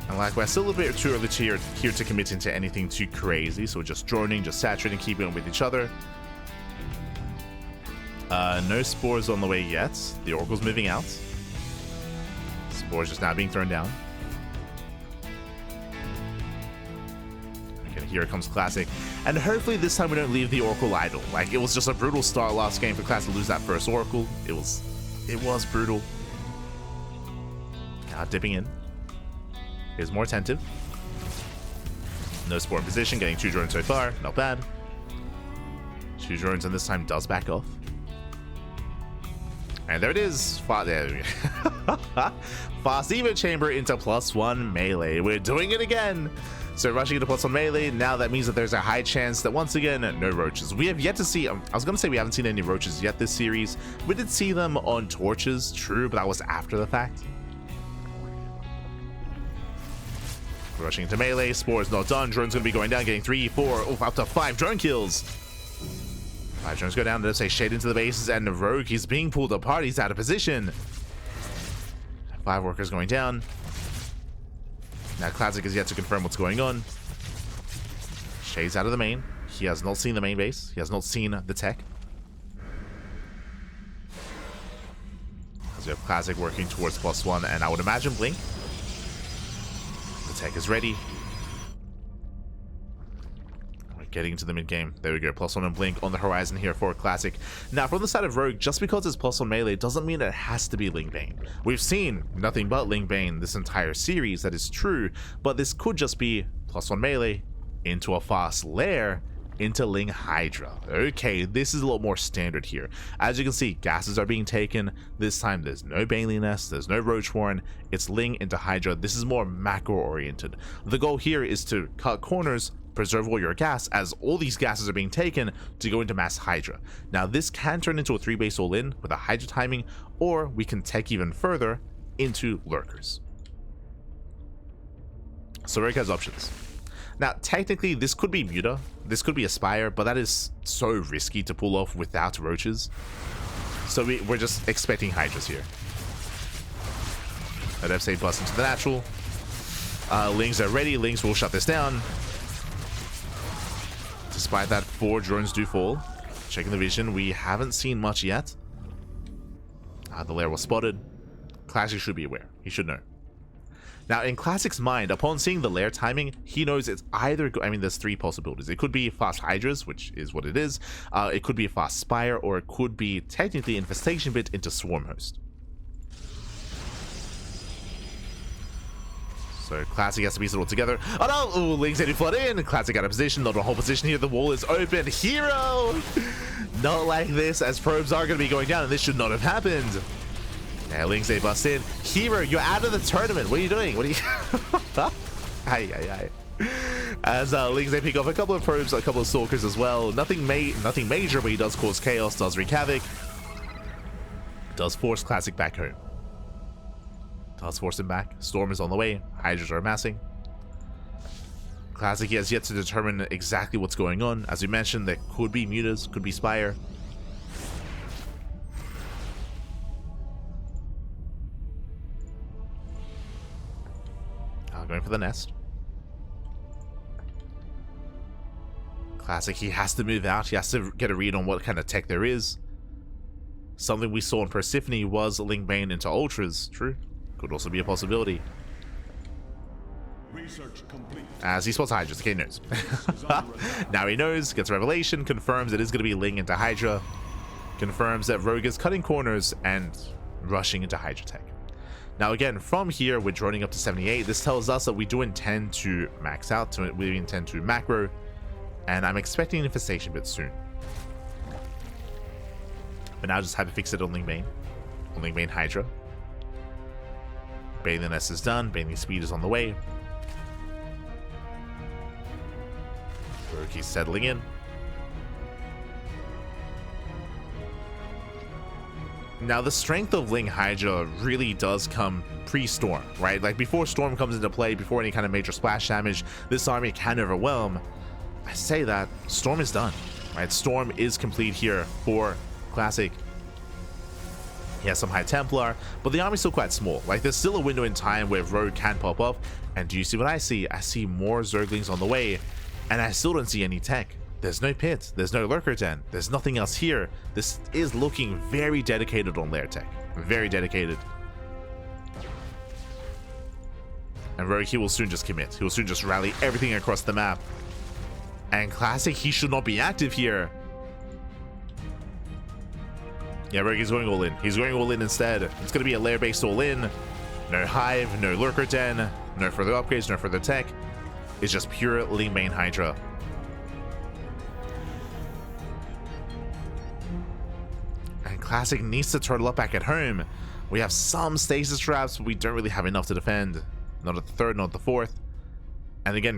And likewise, still a little bit too early here to commit into anything too crazy, so we're just droning, just saturating, keeping on with each other. No spores on the way yet. The Oracle's moving out. Spores just now being thrown down. Again, here comes Classic. And hopefully this time we don't leave the Oracle idle. Like, it was just a brutal start last game for Classic to lose that first Oracle. It was brutal. Now dipping in. Is more attentive. No spore in position, getting 2 drones so far. Not bad. 2 drones, and this time does back off. And there it is. Fast Evo Chamber into +1 melee. We're doing it again. So rushing into +1 melee, now that means that there's a high chance that once again, no roaches. We have yet to see, I was going to say we haven't seen any roaches yet this series. We did see them on torches, true, but that was after the fact. Rushing into melee, Spore's not done, drone's gonna be going down, getting 3, 4, up to 5 drone kills. 5 drones go down, let's say shade into the bases, and the Rogue, he's being pulled apart, he's out of position. 5 workers going down. Now Classic is yet to confirm what's going on. Shade's out of the main. He has not seen the main base, he has not seen the tech. As we have Classic working towards +1, and I would imagine Blink. Tech is ready. We're getting into the mid game. There we go. +1 and Blink on the horizon here for Classic. Now, from the side of Rogue, just because it's +1 melee doesn't mean it has to be Ling Bane. We've seen nothing but Ling Bane this entire series. That is true, but this could just be +1 melee into a fast lair into Ling Hydra. Okay, this is a lot more standard here. As you can see, gases are being taken. This time there's no Bailey Nest, there's no Roach Warren, it's Ling into Hydra. This is more macro oriented. The goal here is to cut corners, preserve all your gas, as all these gases are being taken to go into mass Hydra. Now this can turn into a 3-base all-in with a Hydra timing, or we can tech even further into Lurkers. So Rogue has options. Now, technically, this could be Muta, this could be Aspire, but that is so risky to pull off without roaches. So we're just expecting Hydras here. Let F8 bust into the natural. Lings are ready, Lings will shut this down. Despite that, 4 drones do fall. Checking the vision, we haven't seen much yet. The lair was spotted. Classic should be aware. He should know. Now, in Classic's mind, upon seeing the lair timing, he knows it's either... I mean, there's three possibilities. It could be fast Hydras, which is what it is. It could be a fast Spire, or it could be technically Infestation Bit into Swarm Host. So Classic has to piece it all together. Oh no! Ooh, Link's ready to flood in. Classic out of position. Not a whole position here. The wall is open. Hero! Not like this, as probes are going to be going down, and this should not have happened. Yeah, Link's a bust in. Hero, you're out of the tournament. What are you doing? What are you... Aye. As Link's a pick off a couple of probes, a couple of stalkers as well. Nothing major, but he does cause chaos, does wreak havoc. Does force Classic back home. Does force him back. Storm is on the way. Hydras are amassing. Classic, he has yet to determine exactly what's going on. As we mentioned, there could be Mutas, could be Spire. Going for the nest. Classic, he has to move out. He has to get a read on what kind of tech there is. Something we saw in Persephone was Link Bane into Ultras. True. Could also be a possibility. Research complete. As he spots Hydra, okay, knows. Now he knows, gets a revelation, confirms it is going to be Ling into Hydra, confirms that Rogue is cutting corners and rushing into Hydra tech. Now again, from here, we're droning up to 78. This tells us that we do intend to max out, we intend to macro, and I'm expecting an Infestation Bit soon. But now just hyperfix it on Ling Bane. On Ling Bane Hydra. Bathing Nest is done, Bathing Speed is on the way. He's settling in. Now, the strength of Ling Hydra really does come pre-Storm, right? Like, before Storm comes into play, before any kind of major splash damage, this army can overwhelm. I say that, Storm is done, right? Storm is complete here for Classic. He has some High Templar, but the army's still quite small. Like, there's still a window in time where Rogue can pop up, and do you see what I see? I see more Zerglings on the way, and I still don't see any tech. There's no pit, there's no lurker den, there's nothing else here. This is looking very dedicated on lair tech. Very dedicated. And Rogue, he will soon just commit. He will soon just rally everything across the map. And Classic, he should not be active here. Yeah, Rogue is going all in. He's going all in instead. It's going to be a lair-based all in. No hive, no lurker den, no further upgrades, no further tech. It's just pure Ling Bane Hydra. Classic needs to turtle up back at home. We have some stasis traps, but we don't really have enough to defend. Not at the third, not at the fourth. And again,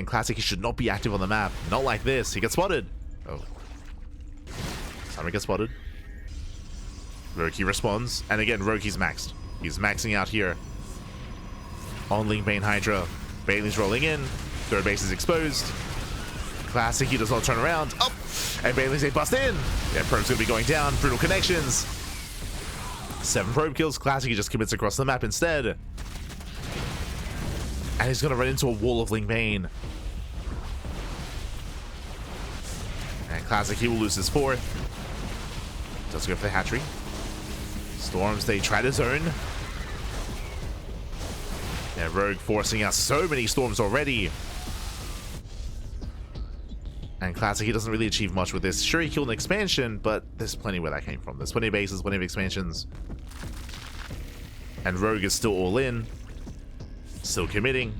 Classic, he should not be active on the map. Not like this. He gets spotted. Oh. Sammy gets spotted. Rogue, he responds. And again, Rogue, he's maxed. He's maxing out here. On Ling Bane Hydra. Bailey's rolling in. Third base is exposed. Classic, he does not turn around. Oh! And Bailey's a bust in. Yeah, probe's gonna be going down. Brutal connections. 7 probe kills. Classic, he just commits across the map instead. And he's gonna run into a wall of Ling Bane. And Classic, he will lose his 4th. Does go for the hatchery. Storms, they try to zone. Yeah, Rogue forcing out so many storms already. And Classic, he doesn't really achieve much with this. Sure, he killed an expansion, but there's plenty where that came from. There's plenty of bases, plenty of expansions. And Rogue is still all in. Still committing.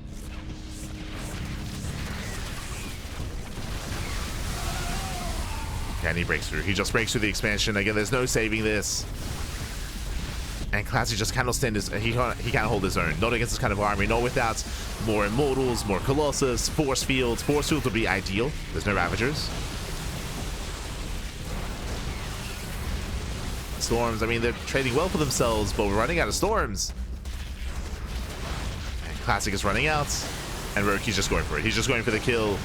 And he breaks through. He just breaks through the expansion. Again, there's no saving this. And Classic just cannot stand his... He can't hold his own. Not against this kind of army. Not without more Immortals, more Colossus, Force Fields. Force Fields would be ideal. There's no Ravagers. Storms, I mean, they're trading well for themselves, but we're running out of Storms. And Classic is running out. And Rogue, he's just going for it. He's just going for the kill.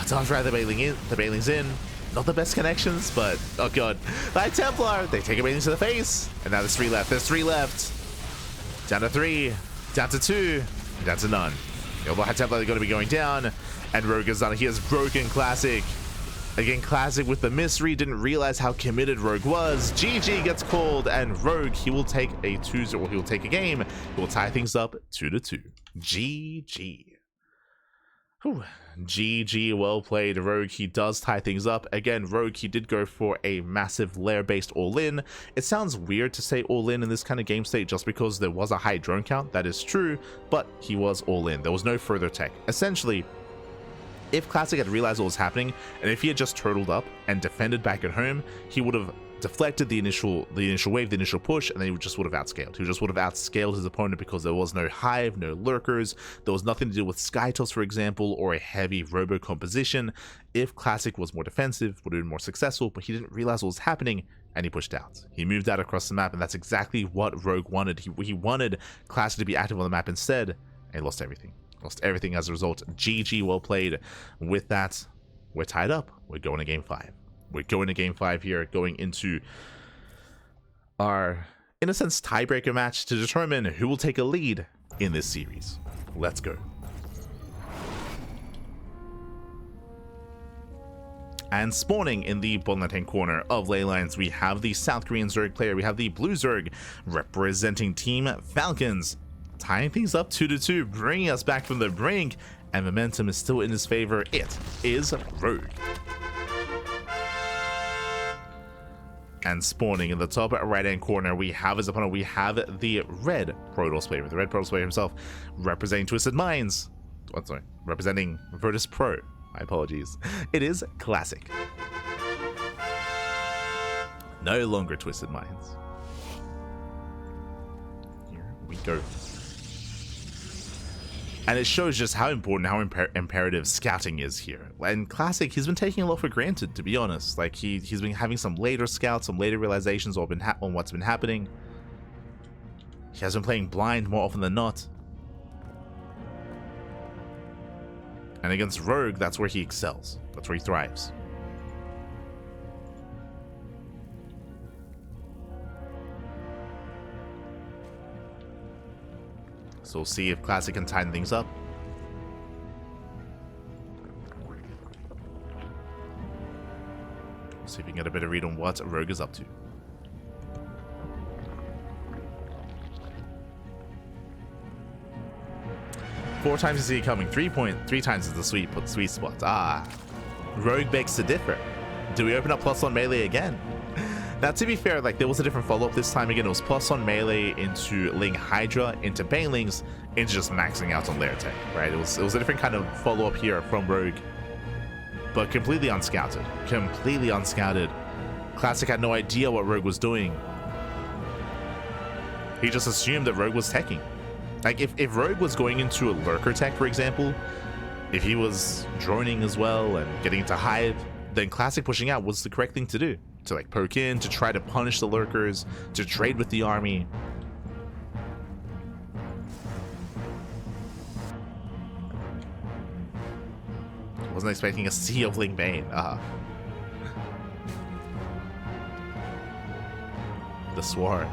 Sounds right, the Bailing's in. Not the best connections, but oh god. High Templar, they take a Bailing to the face. And now there's 3 left. There's 3 left. Down to 3. Down to 2. Down to none. The High Templar are going to be going down. And Rogue is done. He has broken Classic. Again, Classic with the mystery, didn't realize how committed Rogue was. GG gets called, and Rogue, he will take a 2-0, or he will take a game. He will tie things up 2-2. GG. Whew. GG, well played, Rogue. He does tie things up. Again, Rogue, he did go for a massive lair-based all-in. It sounds weird to say all-in in this kind of game state just because there was a high drone count. That is true, but he was all-in. There was no further tech. Essentially, if Classic had realized what was happening, and if he had just turtled up and defended back at home, he would have deflected the initial wave, the initial push, and then he just would have outscaled. He just would have outscaled his opponent because there was no hive, no lurkers. There was nothing to do with Skytoss, for example, or a heavy robo composition. If Classic was more defensive, would have been more successful, but he didn't realize what was happening, and he pushed out. He moved out across the map, and that's exactly what Rogue wanted. He wanted Classic to be active on the map instead, and he lost everything. Lost everything as a result. GG, well played. With that, we're tied up. We're going to game 5. We're going to game 5 here, going into our, in a sense, tiebreaker match to determine who will take a lead in this series. Let's go. And spawning in the bottom left-hand corner of Leylines, we have the South Korean Zerg player. We have the Blue Zerg representing Team Falcons. Tying things up 2-2, bringing us back from the brink, and momentum is still in his favor. It is Rogue. And spawning in the top right-hand corner, we have his opponent. We have the Red Protoss player, the Red Protoss player himself, representing Twisted Minds. Oh, sorry, representing Virtus Pro. My apologies. It is Classic. No longer Twisted Minds. Here we go. And it shows just how important, how imperative scouting is here. And Classic, he's been taking a lot for granted, to be honest. Like, he's been having some later scouts, some later realizations on what's been happening. He has been playing blind more often than not. And against Rogue, that's where he excels. That's where he thrives. So we'll see if Classic can tighten things up. See if we can get a better read on what Rogue is up to. Four times is he coming. 3 times is the sweet spot. Ah, Rogue begs to differ. Do we open up plus on melee again? Now, to be fair, like, there was a different follow-up this time. Again, it was plus on melee into Ling Hydra, into Banelings, into just maxing out on lair tech, right? It was a different kind of follow-up here from Rogue, but completely unscouted. Completely unscouted. Classic had no idea what Rogue was doing. He just assumed that Rogue was teching. Like, if Rogue was going into a lurker tech, for example, if he was droning as well and getting into hive, then Classic pushing out was the correct thing to do. To, like, poke in, to try to punish the lurkers, to trade with the army. Wasn't expecting a sea of Ling Bane. The Swarm.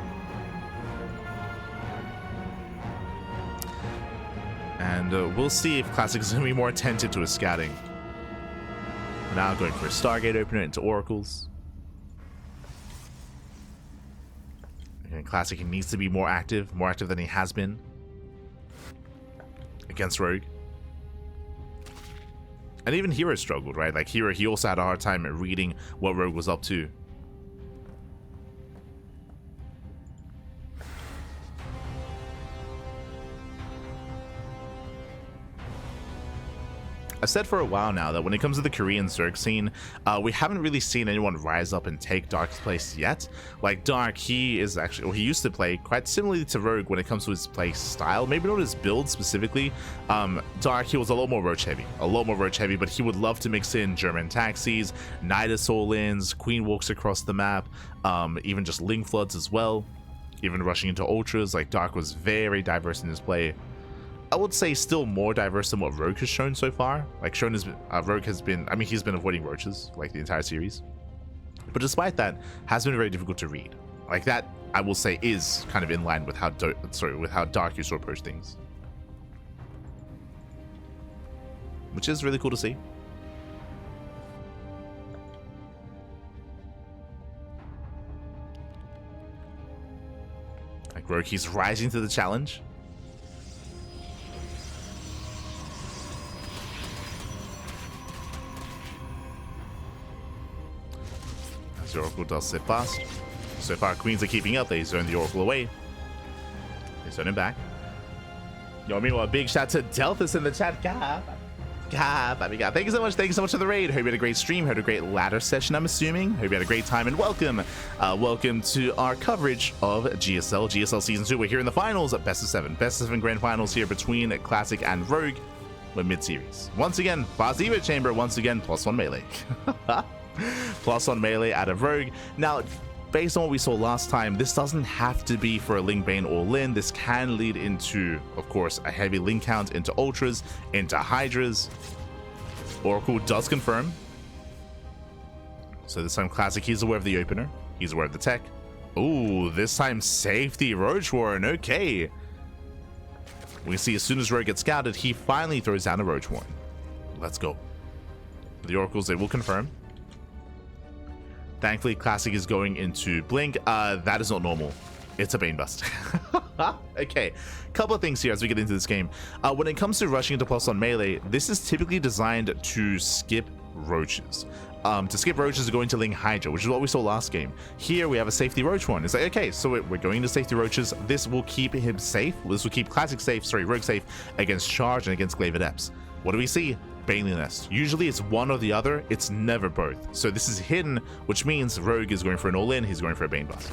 And we'll see if Classic is going to be more attentive to his scouting. Now going for a Stargate opener into Oracles. And Classic, he needs to be more active than he has been against Rogue. And even Hero struggled, right? Like, Hero, he also had a hard time at reading what Rogue was up to. I've said for a while now that when it comes to the Korean Zerg scene, we haven't really seen anyone rise up and take Dark's place yet. Like, Dark, he is actually, well, he used to play quite similarly to Rogue when it comes to his play style, maybe not his build specifically. Dark, he was a lot more roach heavy, but he would love to mix in German taxis, Nidus all-ins, Queen walks across the map, even just Ling floods as well, even rushing into ultras. Like, Dark was very diverse in his play. I would say still more diverse than what Rogue has shown so far. Like, Rogue has been, I mean, he's been avoiding roaches like the entire series, but despite that, has been very difficult to read. Like, that, I will say, is kind of in line with how Dark used to approach things, which is really cool to see. Like Rogue, he's rising to the challenge. As the Oracle does sit fast. So far, Queens are keeping up. They zone the Oracle away. They zone him back. Yo, meanwhile, big shout to Delphus in the chat. Thank you so much. Thank you so much for the raid. Hope you had a great stream. Had a great ladder session, I'm assuming. Hope you had a great time, and welcome. Welcome to our coverage of GSL. GSL Season 2. We're here in the finals at Best of 7. Best of 7 grand finals here between Classic and Rogue. We're mid-series. Once again, fast Evo Chamber. Once again, +1 melee. +1 melee out of Rogue. Now, based on what we saw last time, this doesn't have to be for a Ling Bane or Lin. This can lead into, of course, a heavy Ling count into Ultras, into Hydras. Oracle does confirm. So this time Classic, he's aware of the opener. He's aware of the tech. Ooh, this time safety Roach Warren. Okay. We see as soon as Rogue gets scouted, he finally throws down a Roach Warren. Let's go. The Oracles, they will confirm. Thankfully, Classic is going into Blink. That is not normal. It's a Bane bust. Okay, couple of things here as we get into this game. When it comes to rushing into +1 melee, this is typically designed to skip roaches. To skip roaches to go into Ling Hydra, which is what we saw last game. Here we have a safety roach one. It's like, okay, so we're going into safety roaches. This will keep him safe. This will keep Classic safe, sorry, Rogue safe against Charge and against Glaive Adepts. What do we see? Baneling Nest. Usually it's one or the other, it's never both. So this is hidden, which means Rogue is going for an all-in, he's going for a Bane Bust.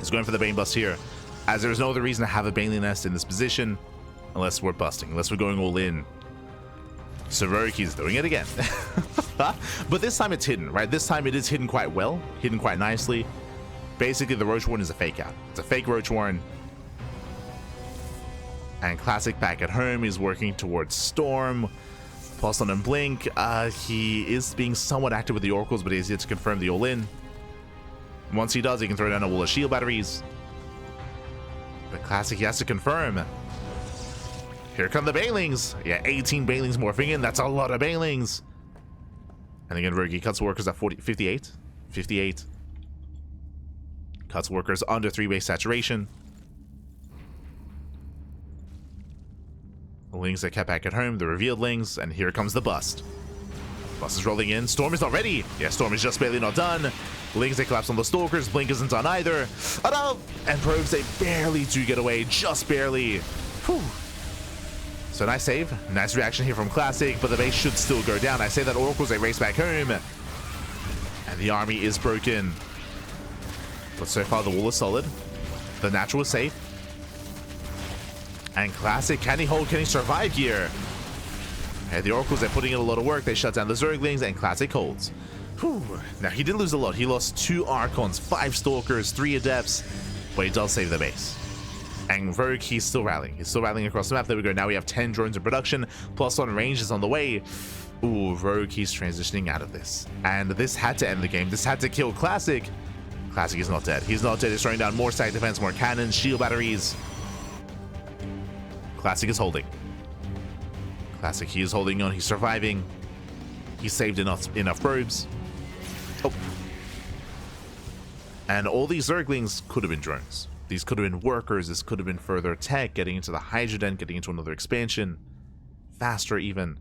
He's going for the Bane Bust here, as there's no other reason to have a Baneling Nest in this position, unless we're busting, unless we're going all-in. So Rogue, he's doing it again. But this time it's hidden, right? This time it is hidden quite well, hidden quite nicely. Basically the Roach Warren is a fake out. It's a fake Roach Warren. And Classic back at home is working towards Storm. +1 and Blink. He is being somewhat active with the Oracles, but he has yet to confirm the all-in. Once he does, he can throw down a wall of shield batteries. But Classic, he has to confirm. Here come the Banelings. Yeah, 18 Banelings morphing in. That's a lot of Banelings. And again, Rogue cuts workers at 58. 58. Cuts workers under 3-base saturation. The Lings that kept back at home, the revealed Lings, and here comes the bust. Bust is rolling in. Storm is not ready. Yeah, Storm is just barely not done. Lings, they collapse on the Stalkers. Blink isn't done either. Oh no! And Rogues, they barely do get away. Just barely. Whew. So nice save. Nice reaction here from Classic, but the base should still go down. I say that Oracles, they race back home. And the army is broken. But so far, the wall is solid. The natural is safe. And Classic, can he hold, can he survive here? And the Oracles, they're putting in a lot of work. They shut down the Zerglings, and Classic holds. Whew. Now, he did lose a lot. He lost 2 Archons, 5 Stalkers, 3 Adepts, but he does save the base. And Rogue, he's still rallying. He's still rallying across the map. There we go. Now we have 10 drones in production. +1 range is on the way. Ooh, Rogue, he's transitioning out of this. And this had to end the game. This had to kill Classic. Classic is not dead. He's not dead. He's throwing down more stack defense, more cannons, shield batteries. Classic is holding. Classic, he is holding on. He's surviving. He saved enough probes. Oh. And all these Zerglings could have been drones. These could have been workers. This could have been further tech, getting into the Hydra Den, getting into another expansion. Faster even.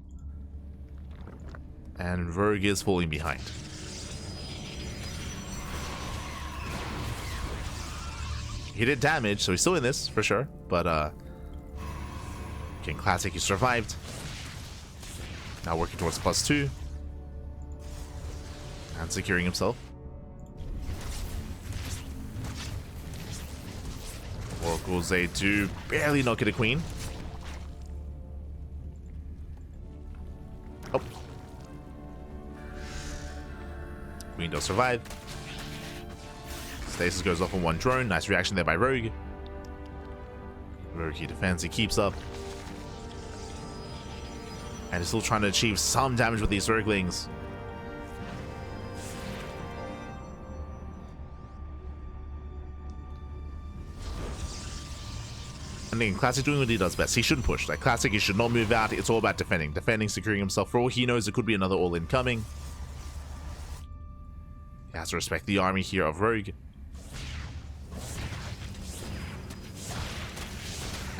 And Rogue is falling behind. He did damage, so he's still in this, for sure. But, King Classic, he survived. Now working towards +2. And securing himself. Oracles, they do barely not get a queen. Oh. Queen does survive. Stasis goes off on 1 drone. Nice reaction there by Rogue. Rogue, he defends, he keeps up. And he's still trying to achieve some damage with these Zerglings. And again, Classic doing what he does best. He shouldn't push. Like Classic, he should not move out. It's all about defending. Defending, securing himself. For all he knows, it could be another all-in coming. He has to respect the army here of Rogue.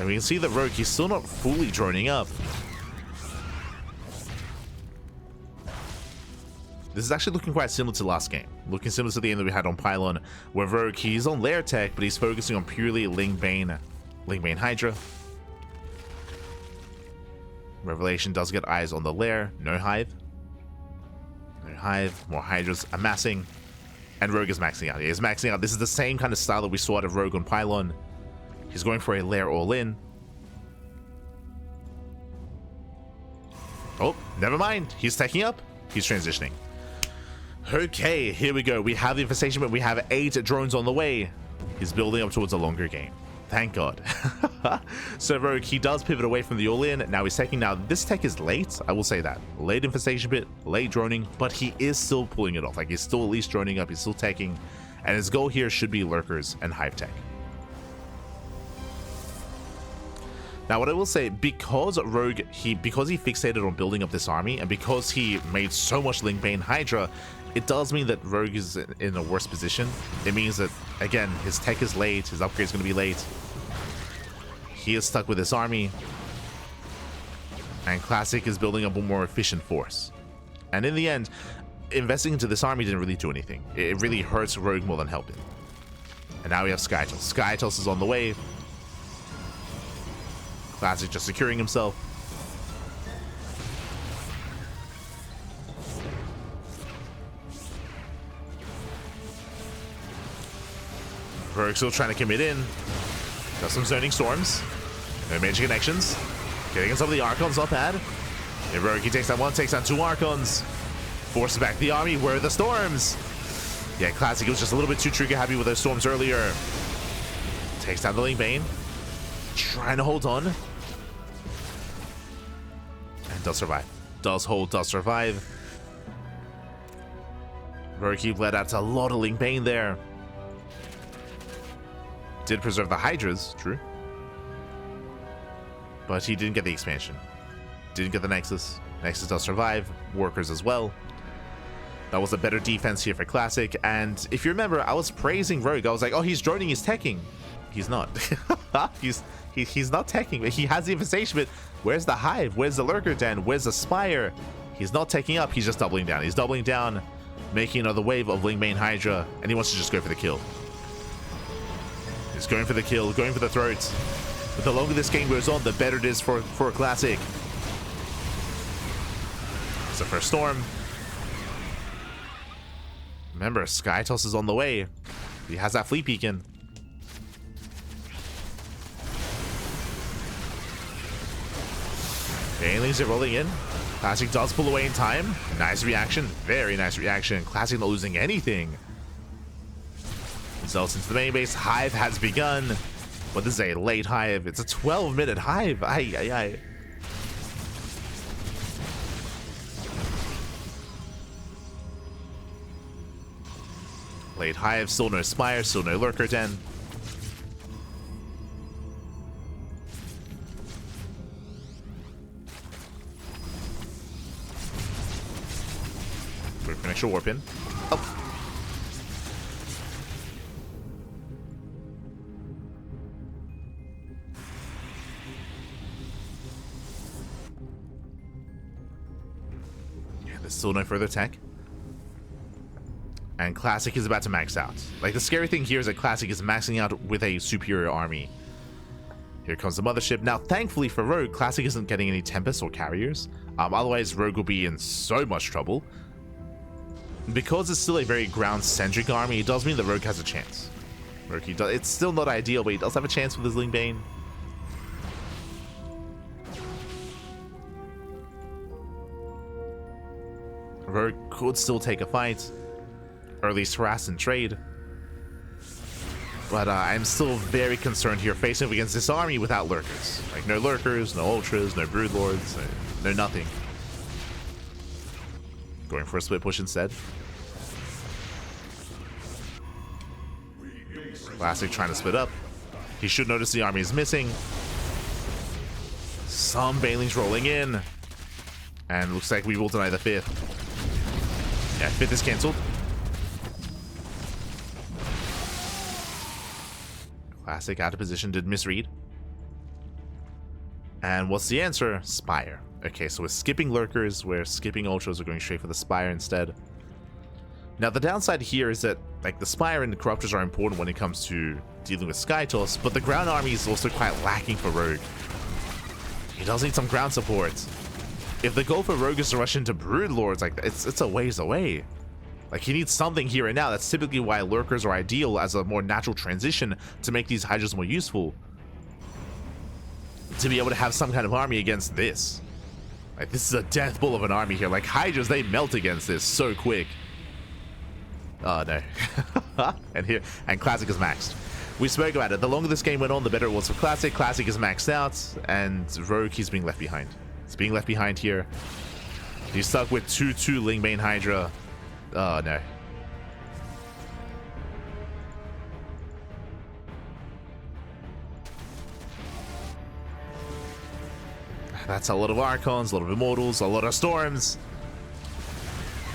And we can see the Rogue, he's still not fully droning up. This is actually looking quite similar to last game. Looking similar to the game that we had on Pylon, where Rogue, he's on lair tech, but he's focusing on purely Ling Bane Hydra. Revelation does get eyes on the lair. No Hive. No Hive. More Hydras amassing. And Rogue is maxing out. He is maxing out. This is the same kind of style that we saw out of Rogue on Pylon. He's going for a lair all in. Oh, never mind. He's taking up. He's transitioning. Okay, here we go. We have the infestation, but we have 8 drones on the way. He's building up towards a longer game. Thank God. So Rogue, he does pivot away from the all-in. Now he's taking. Now this tech is late. I will say that. Late infestation bit, late droning, but he is still pulling it off. Like, he's still at least droning up. He's still taking. And his goal here should be lurkers and hive tech. Now, what I will say, because Rogue, because he fixated on building up this army, and because he made so much Ling Bane Hydra, it does mean that Rogue is in a worse position. It means that, again, his tech is late, his upgrade is going to be late. He is stuck with this army. And Classic is building up a more efficient force. And in the end, investing into this army didn't really do anything. It really hurts Rogue more than helping. And now we have Skytos. Skytos is on the way. Classic just securing himself. Rogue still trying to commit in. Does some zoning storms. No major connections. Getting in some of the Archons, not bad. And Rogue, he takes down 1, takes down 2 Archons. Forces back the army. Where are the storms? Yeah, Classic was just a little bit too trigger happy with those storms earlier. Takes down the Ling Bane. Trying to hold on. And does survive. Does hold, does survive. Rogue bled out to a lot of Ling Bane there. Did preserve the Hydras, true. But he didn't get the expansion. Didn't get the Nexus. Nexus does survive. Workers as well. That was a better defense here for Classic. And if you remember, I was praising Rogue. I was like, oh, he's droning, he's teching. He's not. he's not teching. He has the infestation, but where's the Hive? Where's the Lurker Den? Where's the Spire? He's not taking up. He's just doubling down. He's doubling down, making another wave of Ling Bane Hydra, and he wants to just go for the kill. He's going for the kill, going for the throats. But the longer this game goes on, the better it is for Classic. It's the first storm. Remember, Skytos is on the way. He has that fleet beacon. Banelings are rolling in. Classic does pull away in time. Nice reaction. Very nice reaction. Classic not losing anything. Zealots into the main base. Hive has begun. But this is a late Hive. It's a 12-minute Hive. Ay, ay, ay. Late Hive. Still no Spire. Still no Lurker Den. Wait for an extra warp in. Oh. Yeah, there's still no further tech. And Classic is about to max out. Like, the scary thing here is that Classic is maxing out with a superior army. Here comes the mothership. Now, thankfully for Rogue, Classic isn't getting any Tempest or carriers. Otherwise, Rogue will be in so much trouble. Because it's still a very ground-centric army, it does mean that Rogue has a chance. Rogue, it's still not ideal, but he does have a chance with his Ling Bane. Rogue could still take a fight, or at least harass and trade. But I'm still very concerned here facing up against this army without lurkers. Like, no lurkers, no ultras, no broodlords, no nothing. Going for a split push instead. Classic trying to split up. He should notice the army is missing. Some Banelings rolling in. And looks like we will deny the 5th. Yeah, 5th is cancelled. Classic out of position, did misread. And what's the answer? Spire. Okay, so we're skipping Lurkers, we're skipping Ultras, we're going straight for the Spire instead. Now, the downside here is that, like, the Spire and the Corruptors are important when it comes to dealing with Skytoss, but the ground army is also quite lacking for Rogue. He does need some ground support. If the goal for Rogue is to rush into Broodlords, like, it's a ways away. Like, he needs something here and now. That's typically why Lurkers are ideal as a more natural transition to make these Hydras more useful. To be able to have some kind of army against this. Like, this is a death bull of an army here. Like, Hydras, they melt against this so quick. Oh, no. and Classic is maxed. We spoke about it. The longer this game went on, the better it was for Classic. Classic is maxed out, and Rogue, he's being left behind. He's being left behind here. He's stuck with 2-2 Lingbane Hydra. Oh, no. That's a lot of Archons, a lot of Immortals, a lot of Storms.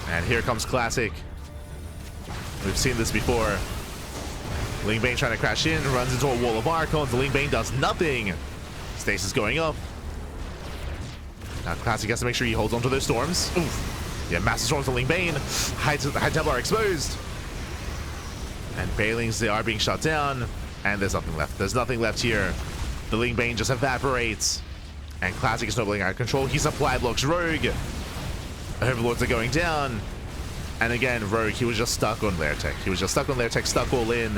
And here comes Classic. We've seen this before. Lingbane trying to crash in, runs into a wall of Archons. The Lingbane does nothing. Stasis going up. Now Classic has to make sure he holds onto those Storms. Oof. Yeah, massive Storms to Lingbane. High Templar exposed. And Bailings, they are being shut down. And there's nothing left. There's nothing left here. The Lingbane just evaporates. And Classic is snowballing out of control. He supply blocks Rogue. Overlords are going down. And again, Rogue, he was just stuck on Lair Tech. He was just stuck on Lair Tech, stuck all in.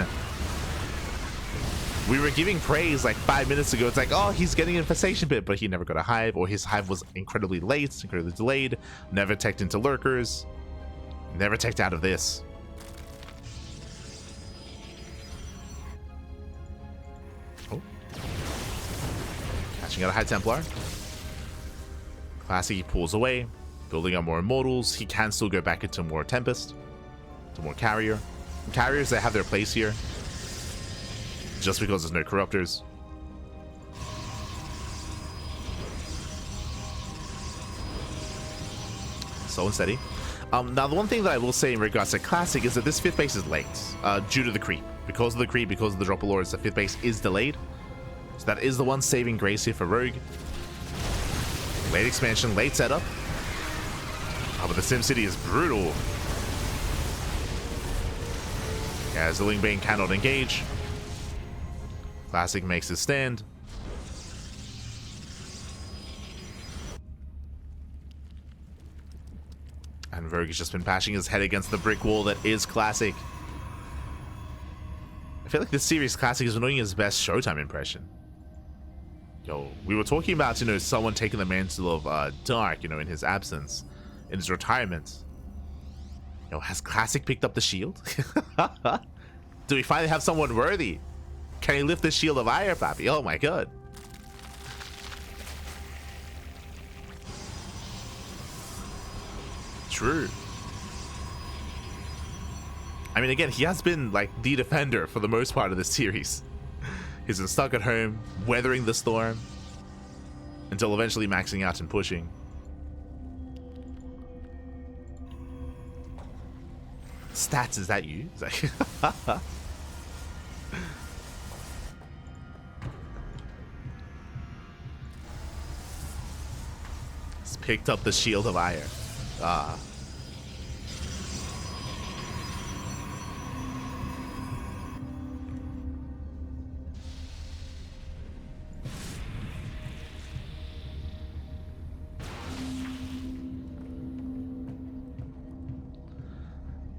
We were giving praise like 5 minutes ago. It's like, oh, he's getting an infestation bit, but he never got a hive, or his hive was incredibly late, incredibly delayed, never teched into Lurkers, never teched out of this. Oh. Catching out a High Templar. Classic pulls away, building up more Immortals. He can still go back into more Tempest, to more Carrier. Carriers, they have their place here, just because there's no Corruptors. Slow and steady. Now, the one thing that I will say in regards to Classic is that this 5th base is late, due to the creep. Because of the creep, because of the drop of Lords, the 5th base is delayed. So that is the one saving grace here for Rogue. Late expansion, late setup. Oh, but the SimCity is brutal. As the Lingbane cannot engage. Classic makes his stand. And Rogue has just been bashing his head against the brick wall that is Classic. I feel like this series Classic is doing his best Showtime impression. Yo, we were talking about, someone taking the mantle of Dark, in his absence, in his retirement. Yo, has Classic picked up the shield? Do we finally have someone worthy? Can he lift the shield of Ire, Papi? Oh my god. True. I mean, again, he has been like the defender for the most part of this series. He's been stuck at home, weathering the storm, until eventually maxing out and pushing. Stats, is that you? Is that He's picked up the shield of Ire. Ah.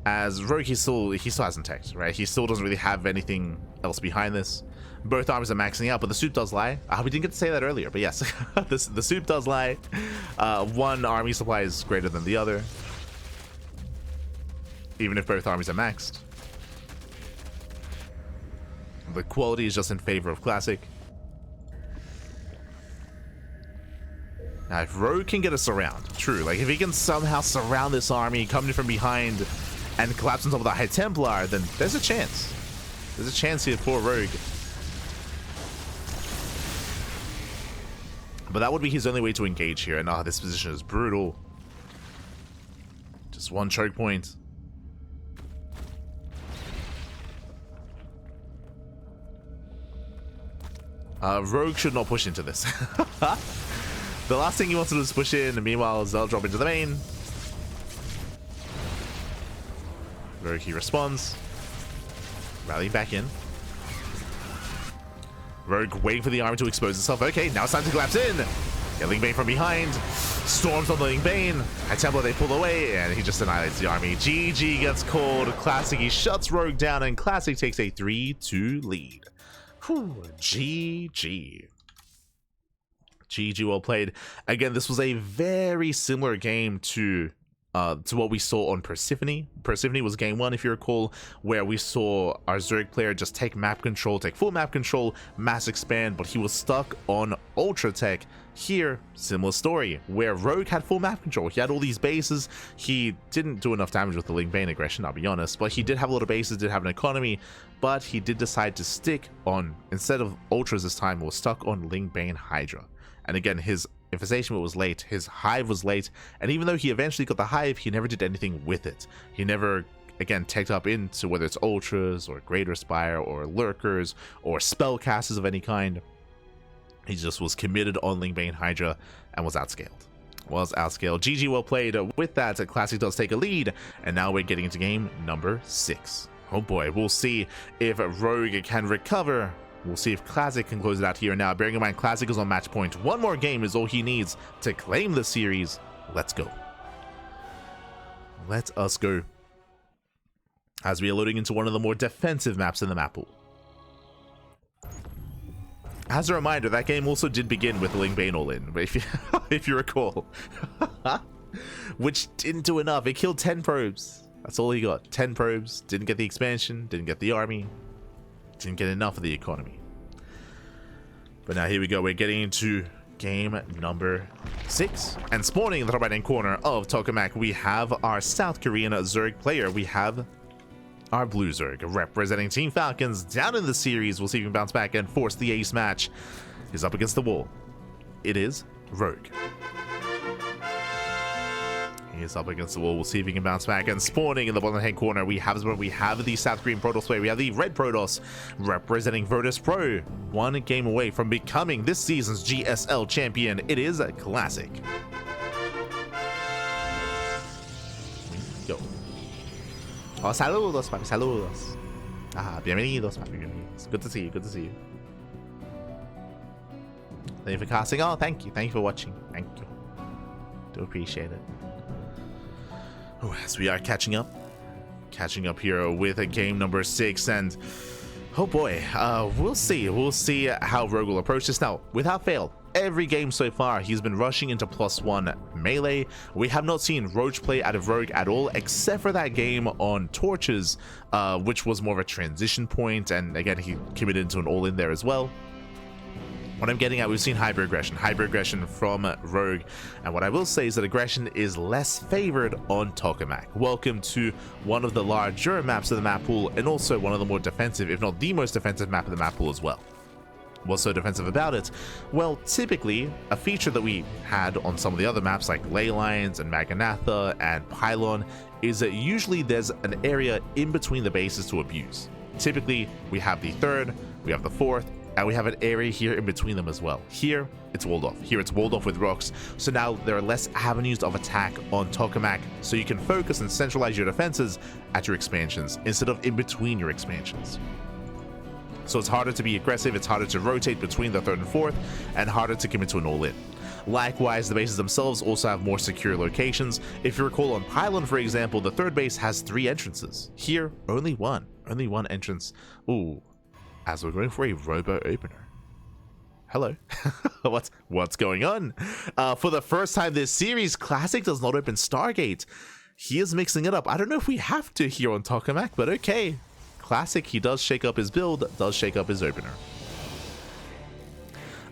As Rogue, he still hasn't teched, right? He still doesn't really have anything else behind this. Both armies are maxing out, but the soup does lie. We didn't get to say that earlier, but yes, the soup does lie. One army supply is greater than the other, even if both armies are maxed. The quality is just in favor of Classic. Now, if Rogue can get a surround, true, like if he can somehow surround this army, come in from behind, and collapse on top of the High Templar, then there's a chance. There's a chance here for Rogue. But that would be his only way to engage here, and this position is brutal. Just one choke point. Rogue should not push into this. The last thing he wants to do is push in, and meanwhile, they'll drop into the main. Rogue, he responds. Rallying back in. Rogue waiting for the armor to expose itself. Okay, now it's time to collapse in. Get Ling Bane from behind. Storms on the Ling Bane. At Templar, they pull away, and he just annihilates the army. GG gets called. Classic, he shuts Rogue down, and Classic takes a 3-2 lead. Whew, GG. GG, well played. Again, this was a very similar game to what we saw on Persephone. Persephone was game 1, if you recall, where we saw our Zerg player just take map control, take full map control, mass expand, but he was stuck on Ultra Tech. Here, similar story, where Rogue had full map control. He had all these bases. He didn't do enough damage with the Ling Bane aggression, I'll be honest, but he did have a lot of bases, did have an economy, but he did decide to stick on, instead of Ultras this time, was stuck on Ling Bane Hydra. And again, his infestation was late, his hive was late, and even though he eventually got the hive, he never did anything with it. He never, again, teched up into whether it's Ultras, or Greater Spire, or Lurkers, or Spellcasters of any kind. He just was committed on Ling Bane Hydra, and was outscaled. GG, well played. With that, Classic does take a lead, and now we're getting into game number 6. Oh boy, we'll see if Rogue can recover. We'll see if Classic can close it out here and now. Bearing in mind, Classic is on match point. One more game is all he needs to claim the series. Let's go. Let us go. As we are loading into one of the more defensive maps in the map pool. As a reminder, that game also did begin with Ling Bane all in, if you recall. Which didn't do enough. It killed 10 probes. That's all he got. 10 probes. Didn't get the expansion. Didn't get the army. Didn't get enough of the economy. But now here we go. We're getting into game number 6. And spawning in the top right hand corner of Tokamak, we have our South Korean Zerg player. We have our Blue Zerg representing Team Falcons down in the series. We'll see if he can bounce back and force the ace match. He's up against the wall. It is Rogue. He is up against the wall. We'll see if he can bounce back. And spawning in the bottom hand corner, we have the South Korean Protoss player. We have the Red Protoss representing Virtus Pro. One game away from becoming this season's GSL champion. It is a Classic. Go. Oh, saludos, papi, saludos. Ah, bienvenidos, papi, bienvenidos. Good to see you, good to see you. Thank you for casting. Oh, thank you. Thank you for watching. Thank you. Do appreciate it. Oh, as we are catching up here with a game number 6, and oh boy, we'll see how Rogue will approach this. Now, without fail, every game so far he's been rushing into +1 melee. We have not seen Roach play out of Rogue at all, except for that game on Torches, which was more of a transition point, and again he committed into an all-in there as well. What I'm getting at, we've seen hyper aggression from Rogue, and what I will say is that aggression is less favored on Tokamak. Welcome to one of the larger maps of the map pool, and also one of the more defensive, if not the most defensive map of the map pool as well. What's so defensive about it? Well, typically, a feature that we had on some of the other maps like Ley Lines and Maganatha and Pylon is that usually there's an area in between the bases to abuse. Typically, we have the 3rd, we have the 4th, and we have an area here in between them as well. Here, it's walled off. Here, it's walled off with rocks. So now there are less avenues of attack on Tokamak, so you can focus and centralize your defenses at your expansions instead of in between your expansions. So it's harder to be aggressive, it's harder to rotate between the 3rd and 4th, and harder to commit to an all-in. Likewise, the bases themselves also have more secure locations. If you recall on Pylon, for example, the 3rd base has 3 entrances. Here, only one entrance. Ooh. As we're going for a robo opener. Hello. What's going on? For the first time this series, Classic does not open Stargate. He is mixing it up. I don't know if we have to here on Tokamak, but okay. Classic, he does shake up his build, does shake up his opener.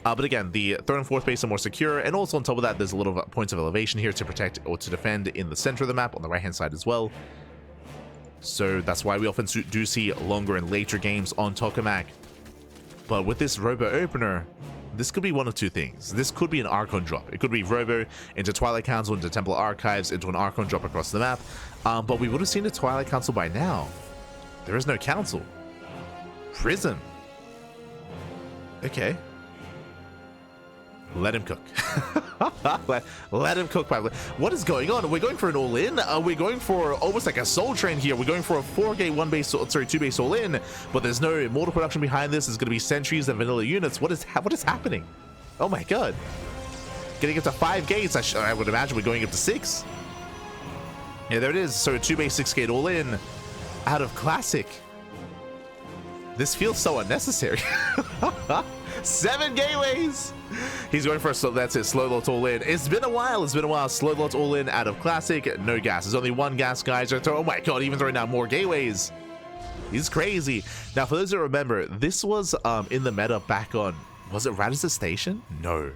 But again, the 3rd and 4th base are more secure, and also on top of that, there's a little points of elevation here to protect or to defend in the center of the map on the right hand side as well. So that's why we often do see longer and later games on Tokamak. But with this Robo opener, this could be one of two things. This could be an Archon drop. It could be Robo into Twilight Council, into Temple Archives, into an Archon drop across the map. But we would have seen the Twilight Council by now. There is no Council. Prison. Okay. Let him cook. let him cook. What is going on? Are we going for an all-in? Are we going for almost like a Soul Train here? We're going for a 4-gate, 2-base all-in, but there's no immortal production behind this. There's going to be sentries and vanilla units. What is happening? Oh my god. Getting up to 5 gates. I would imagine we're going up to 6. Yeah, there it is. So a 2-base, 6-gate all-in out of Classic. This feels so unnecessary. 7 gateways. He's going for that's it. Slow lot all in. It's been a while. Slow lot all in out of Classic. No gas. There's only 1 gas, guys. Oh my god, even throwing down more gateways. He's crazy. Now, for those that remember, this was in the meta back on, was it Radisson Station? No.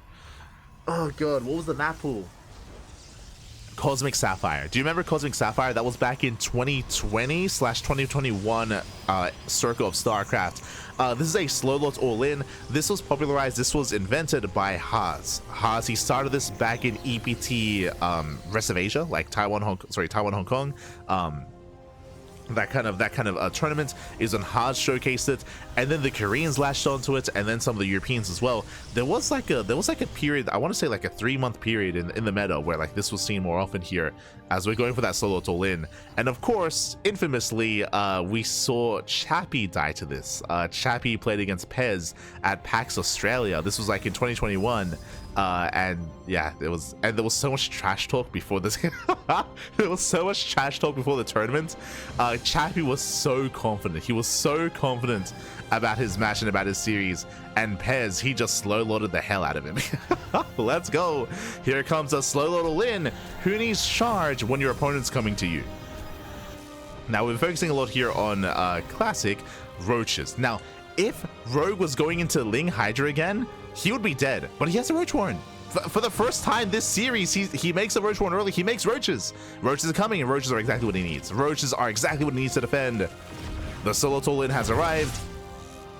Oh god, what was the map pool? Cosmic Sapphire. Do you remember Cosmic Sapphire? That was back in 2020/2021 Circle of StarCraft. This is a slow lot all-in. This was popularized, this was invented by Haas. Haas, he started this back in EPT rest of Asia, like Taiwan, Hong Kong. That kind of tournament is when Haas showcased it, and then the Koreans latched onto it, and then some of the Europeans as well. There was like a period, I want to say like a 3-month period in the meta where like this was seen more often here as we're going for that solo all in. And of course, infamously, we saw Chappie die to this. Chappie played against Pez at PAX Australia. This was like in 2021. And yeah, there was so much trash talk before this. There was so much trash talk before the tournament. Chappie was so confident. He was so confident about his match and about his series. And Pez, he just slow loaded the hell out of him. Let's go. Here comes a slow load all in. Who needs charge when your opponent's coming to you? Now we're focusing a lot here on Classic Roaches. Now, if Rogue was going into Ling Hydra again, he would be dead, but he has a Roach Warren. For the first time this series, he makes a Roach Warren early. He makes Roaches. Roaches are coming, and Roaches are exactly what he needs. Roaches are exactly what he needs to defend. The solo all-in has arrived.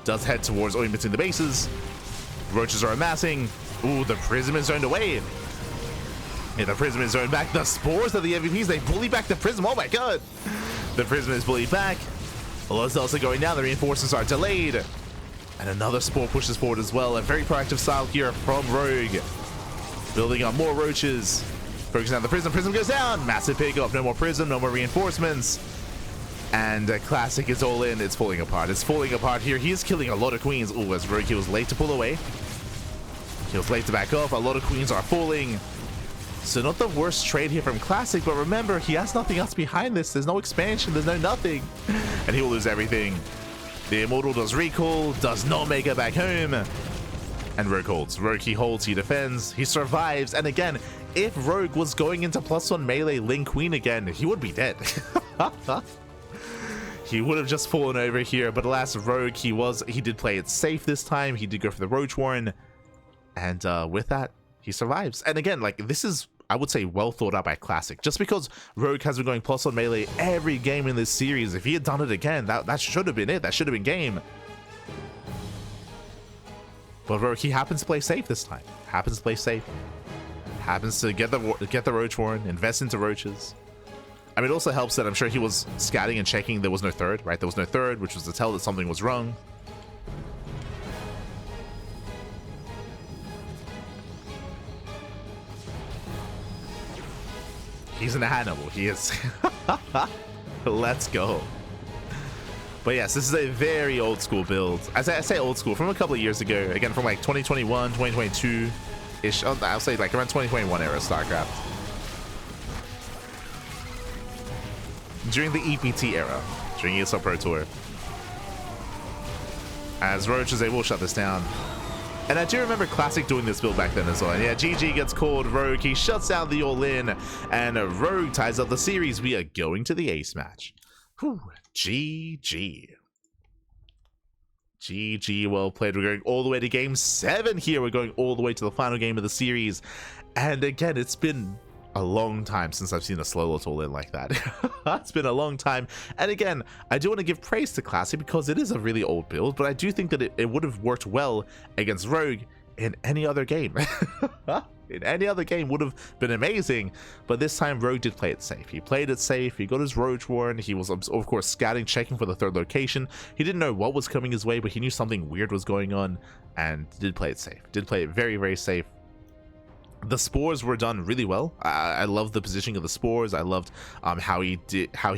Does head towards only between the bases. Roaches are amassing. Ooh, the Prism is zoned away. Yeah, the Prism is zoned back. The Spores of the MVPs, they bully back the Prism. Oh my god. The Prism is bullied back. A lot of cells are going down. The reinforcements are delayed. And another Spore pushes forward as well. A very proactive style here from Rogue. Building up more Roaches. Focusing on the Prism. Prism goes down. Massive pickup. No more Prism. No more reinforcements. And Classic is all in. It's falling apart. It's falling apart here. He is killing a lot of Queens. Ooh, as Rogue, he was late to pull away. He was late to back off. A lot of Queens are falling. So not the worst trade here from Classic. But remember, he has nothing else behind this. There's no expansion. There's no nothing. And he will lose everything. The Immortal does recall, does not make it back home. And Rogue holds. Rogue, he holds, he defends, he survives. And again, if Rogue was going into +1 melee Ling Queen again, he would be dead. He would have just fallen over here. But alas, Rogue, he did play it safe this time. He did go for the Roach Warren. And with that, he survives. And again, like, this is, I would say, well thought out by Classic. Just because Rogue has been going +1 melee every game in this series, if he had done it again, that should have been it. That should have been game. But Rogue, he happens to play safe this time. Happens to play safe. Happens to get the Roach Warren, invest into Roaches. I mean, it also helps that I'm sure he was scouting and checking there was no third, right? There was no third, which was to tell that something was wrong. He's an Hannibal. He is. Let's go. But yes, this is a very old school build. I say old school from a couple of years ago. Again, from like 2021, 2022-ish. I'll say like around 2021 era StarCraft. During the EPT era. During ESL Pro Tour. As Roach is able to shut this down. And I do remember Classic doing this build back then as well. And yeah, GG gets called. Rogue, he shuts down the all-in. And Rogue ties up the series. We are going to the ace match. Whew. GG. GG, well played. We're going all the way to game 7 here. We're going all the way to the final game of the series. And again, it's been a long time since I've seen a slow lot all in like that. It's been a long time. And again, I do want to give praise to Classic because it is a really old build, but I do think that it would have worked well against Rogue in any other game. In any other game would have been amazing, but this time Rogue did play it safe. He played it safe. He got his Roach Warren. He was, of course, scouting, checking for the third location. He didn't know what was coming his way, but he knew something weird was going on and did play it safe. Did play it very, very safe. The spores were done really well. I loved the positioning of the spores. I loved how he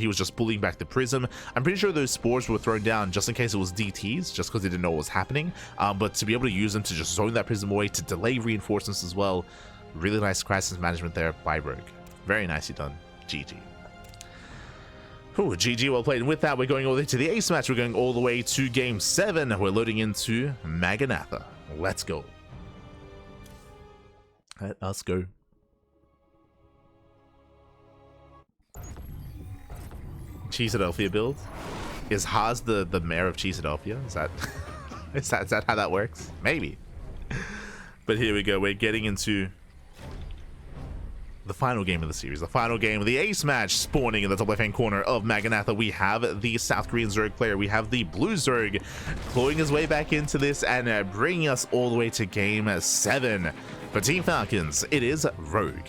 was just pulling back the prism. I'm pretty sure those spores were thrown down just in case it was DTs, just because they didn't know what was happening. But to be able to use them to just zone that prism away, to delay reinforcements as well. Really nice crisis management there by Rogue. Very nicely done. GG. Ooh, GG, well played. And with that, we're going all the way to the ace match. We're going all the way to game 7. We're loading into Maganatha. Let's go. Let us go. Cheesadelphia build. Is Haas the mayor of Cheesadelphia? Is that is that how that works? Maybe. But here we go. We're getting into the final game of the series. The final game of the ace match. Spawning in the top left-hand corner of Maganatha, we have the South Korean Zerg player. We have the blue Zerg clawing his way back into this and bringing us all the way to game 7. For Team Falcons, it is Rogue.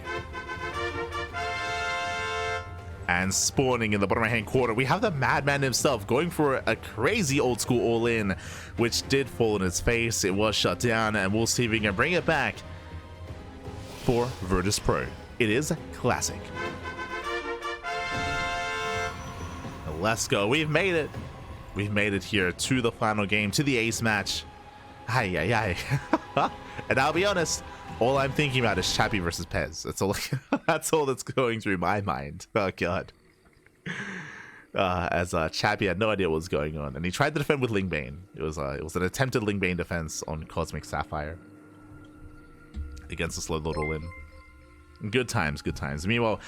And spawning in the bottom right-hand corner, we have the madman himself going for a crazy old school all-in, which did fall in his face. It was shut down, and we'll see if we can bring it back for Virtus Pro. It is Classic. Let's go. We've made it. We've made it here to the final game, to the ace match. Ay, ay, ay. And I'll be honest, all I'm thinking about is Chappie versus Pez. That's all. That's all that's going through my mind. Oh god. As Chappie had no idea what was going on, and he tried to defend with Lingbane. It was an attempted Lingbane defense on Cosmic Sapphire against the slow load all in. Good times, good times. Meanwhile,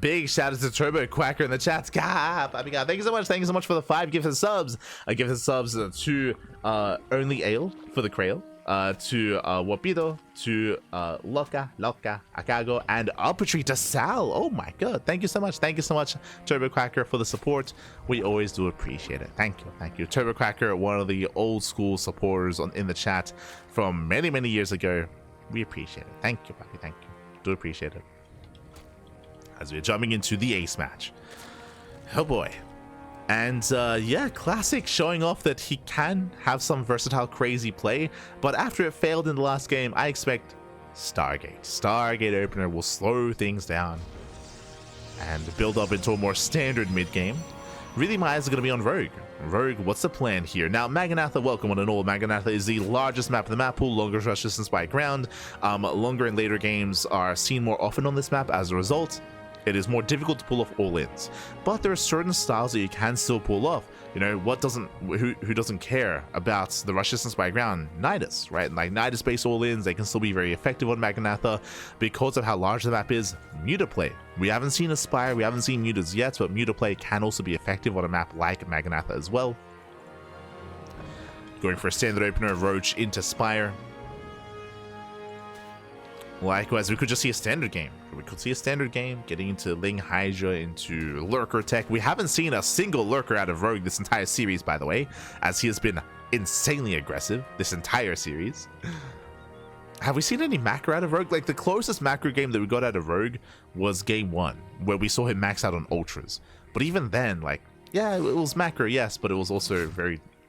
big shout out to Turbo Quacker in the chat. God, thank you so much. Thank you so much for the 5 gifted subs. Gifted subs to Only Ale for the Krail. To Wapido, to Loka, Akago, and Uppetry to Sal. Oh my god, thank you so much. Thank you so much, Turbo Quacker, for the support. We always do appreciate it. Thank you, thank you. Turbo Quacker, one of the old school supporters in the chat from many years ago. We appreciate it. Thank you, Papi, thank you. Do appreciate it. As we're jumping into the ace match. Oh boy. And yeah, Classic showing off that he can have some versatile, crazy play. But after it failed in the last game, I expect Stargate. Stargate opener will slow things down and build up into a more standard mid game. Really, my eyes are going to be on Rogue. Rogue, what's the plan here? Now, Maganatha, welcome one and all. Maganatha is the largest map of the map pool, longest rush distance by ground. Longer and later games are seen more often on this map. As a result, it is more difficult to pull off all-ins, but there are certain styles that you can still pull off. You know, who doesn't care about the rush distance by ground? Nidus, right? Like Nidus-based all-ins, they can still be very effective on Maganatha because of how large the map is. Mutaplay. We haven't seen Aspire, we haven't seen Mutas yet, but Mutaplay can also be effective on a map like Maganatha as well. Going for a standard opener, Roach into Spire. Likewise, we could just see a standard game. We could see a standard game getting into Ling Hydra, into Lurker Tech. We haven't seen a single Lurker out of Rogue this entire series, by the way, as he has been insanely aggressive this entire series. Have we seen any macro out of Rogue? Like, the closest macro game that we got out of Rogue was game 1, where we saw him max out on Ultras. But even then, like, yeah, it was macro, yes, but it was also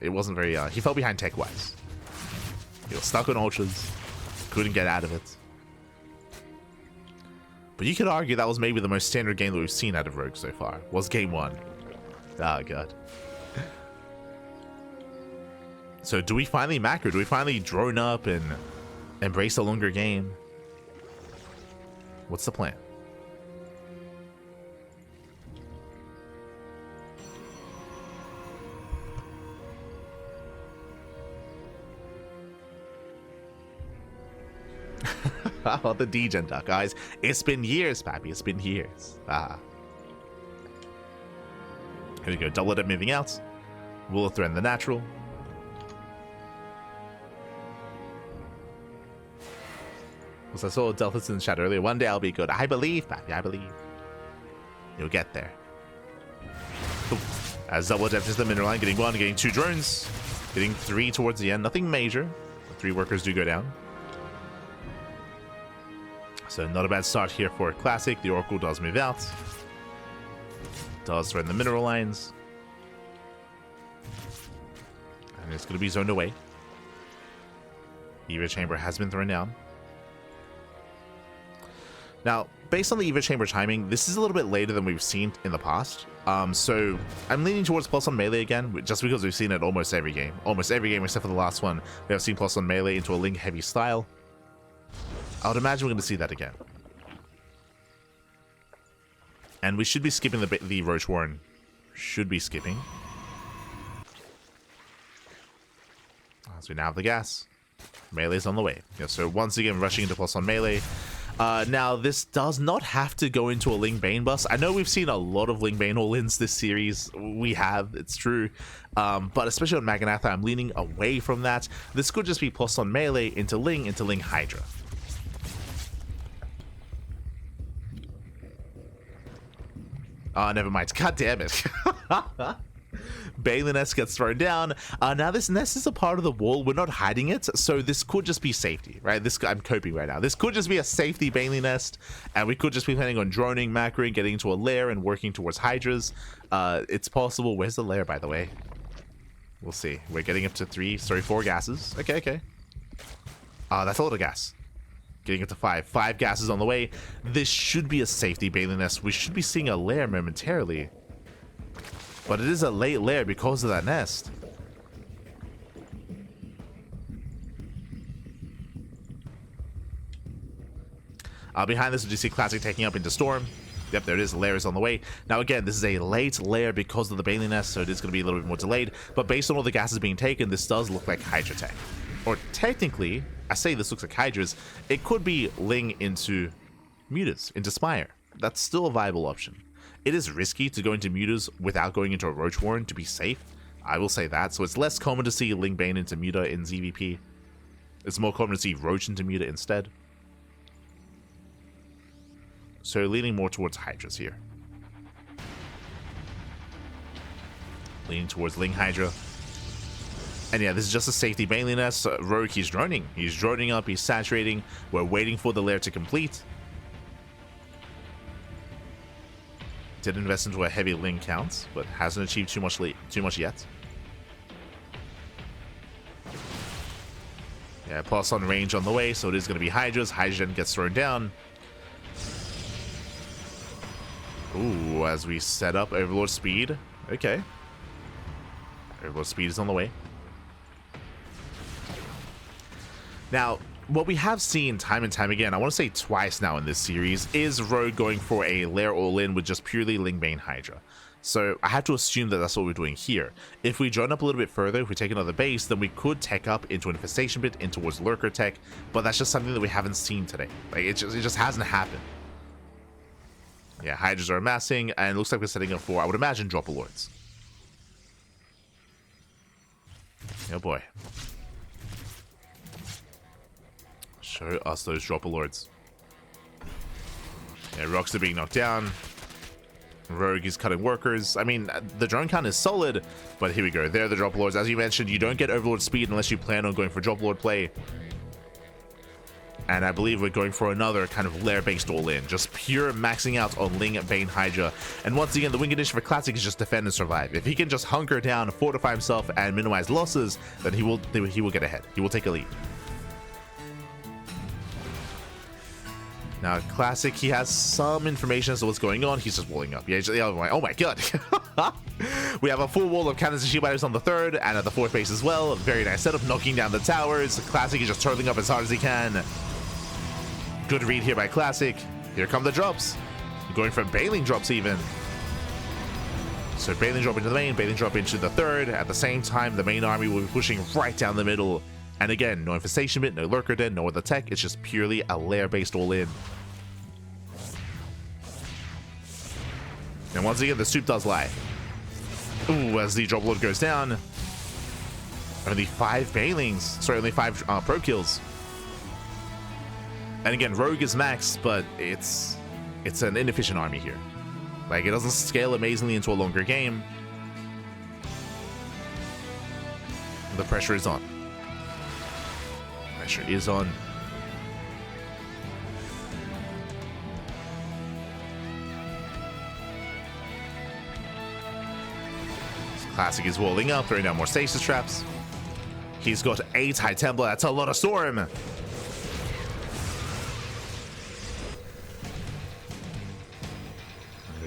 it wasn't very, he fell behind tech-wise. He was stuck on Ultras, couldn't get out of it. But you could argue that was maybe the most standard game that we've seen out of Rogue so far, was game 1. Oh god. So do we finally macro? Do we finally drone up and embrace a longer game? What's the plan? Oh, the degen duck, guys. It's been years, Pappy. It's been years. Here we go. Double it up, moving out. Will threaten the natural. As I saw Delphus in the chat earlier, one day I'll be good. I believe, Pappy. I believe. You'll get there. Ooh. As double depth is the mineral line, getting 1, getting 2 drones, getting 3 towards the end. Nothing major. The 3 workers do go down. So not a bad start here for Classic. The Oracle does move out. Does threaten the mineral lines. And it's going to be zoned away. Eva Chamber has been thrown down. Now, based on the Evo Chamber timing, this is a little bit later than we've seen in the past. So I'm leaning towards plus on melee again, just because we've seen it almost every game. Almost every game except for the last one, we have seen plus on melee into a Ling heavy style. I would imagine we're going to see that again. And we should be skipping the Roach Warren. Should be skipping. As we now have the gas. Melee's on the way. Yeah, so once again, rushing into plus on melee. Now, this does not have to go into a Ling Bane bus. I know we've seen a lot of Ling Bane all-ins this series. We have, it's true. But especially on Maganatha, I'm leaning away from that. This could just be plus on melee into Ling Hydra. Never mind. God damn it. Bailey Nest gets thrown down. Now this nest is a part of the wall. We're not hiding it, so this could just be safety, right? I'm coping right now. This could just be a safety Bailey Nest, and we could just be planning on droning, macroing, getting into a lair, and working towards Hydras. It's possible. Where's the lair, by the way? We'll see. We're getting up to 4 gases. Okay. That's a lot of gas. Getting up to 5. 5 gases on the way. This should be a safety Bailey Nest. We should be seeing a lair momentarily. But it is a late lair because of that nest. Behind this, we just see Classic taking up into Storm. Yep, there it is. Lair is on the way. Now, again, this is a late lair because of the Bailey Nest, so it is going to be a little bit more delayed. But based on all the gases being taken, this does look like Hydra tech. Or technically, I say this looks like Hydras. It could be Ling into Mutas, into Spire. That's still a viable option. It is risky to go into Mutas without going into a Roach Warren to be safe. I will say that. So it's less common to see Ling Bane into Muta in ZVP. It's more common to see Roach into Muta instead. So leaning more towards Hydras here. Leaning towards Ling Hydra. And yeah, this is just a safety Bailey Nest. Rogue, he's droning. He's droning up, he's saturating. We're waiting for the lair to complete. Did invest into a heavy Ling count, but hasn't achieved too much yet. Yeah, plus on range on the way, so it is going to be Hydras. Hydra gets thrown down. Ooh, as we set up Overlord Speed. Okay. Overlord Speed is on the way. Now, what we have seen time and time again, I want to say twice now in this series, is Rogue going for a lair all-in with just purely Ling Bane Hydra. So I have to assume that that's what we're doing here. If we join up a little bit further, if we take another base, then we could tech up into Infestation Pit, in towards Lurker tech, but that's just something that we haven't seen today. Like, it just hasn't happened. Yeah, Hydras are amassing, and it looks like we're setting up for, I would imagine, Dropper Lords. Oh boy. Show us those Dropper Lords. Yeah, Rocks are being knocked down. Rogue is cutting workers. I mean, the drone count is solid, but here we go. There are the Dropper Lords. As you mentioned, you don't get Overlord speed unless you plan on going for Dropper Lord play. And I believe we're going for another kind of lair-based all-in. Just pure maxing out on Ling Bane Hydra. And once again, the win condition for Classic is just defend and survive. If he can just hunker down, fortify himself, and minimize losses, then he will get ahead. He will take a lead. Now, Classic, he has some information as to what's going on. He's just walling up. Yeah, oh my god. We have a full wall of cannons and shield batteries on the third, and at the fourth base as well. Very nice setup, knocking down the towers. Classic is just turtling up as hard as he can. Good read here by Classic. Here come the drops. Going for bailing drops even. So bailing drop into the main, bailing drop into the third. At the same time, the main army will be pushing right down the middle. And again, no infestation bit, no lurker den, no other tech. It's just purely a lair-based all-in. And once again, the soup does lie. Ooh, as the drop load goes down. Only 5 bailings. Sorry, only 5 pro kills. And again, Rogue is max, but it's an inefficient army here. Like, it doesn't scale amazingly into a longer game. The pressure is on. Pressure is on. Classic is walling up, throwing down more stasis traps. He's got 8 High Templar. That's a lot of Storm.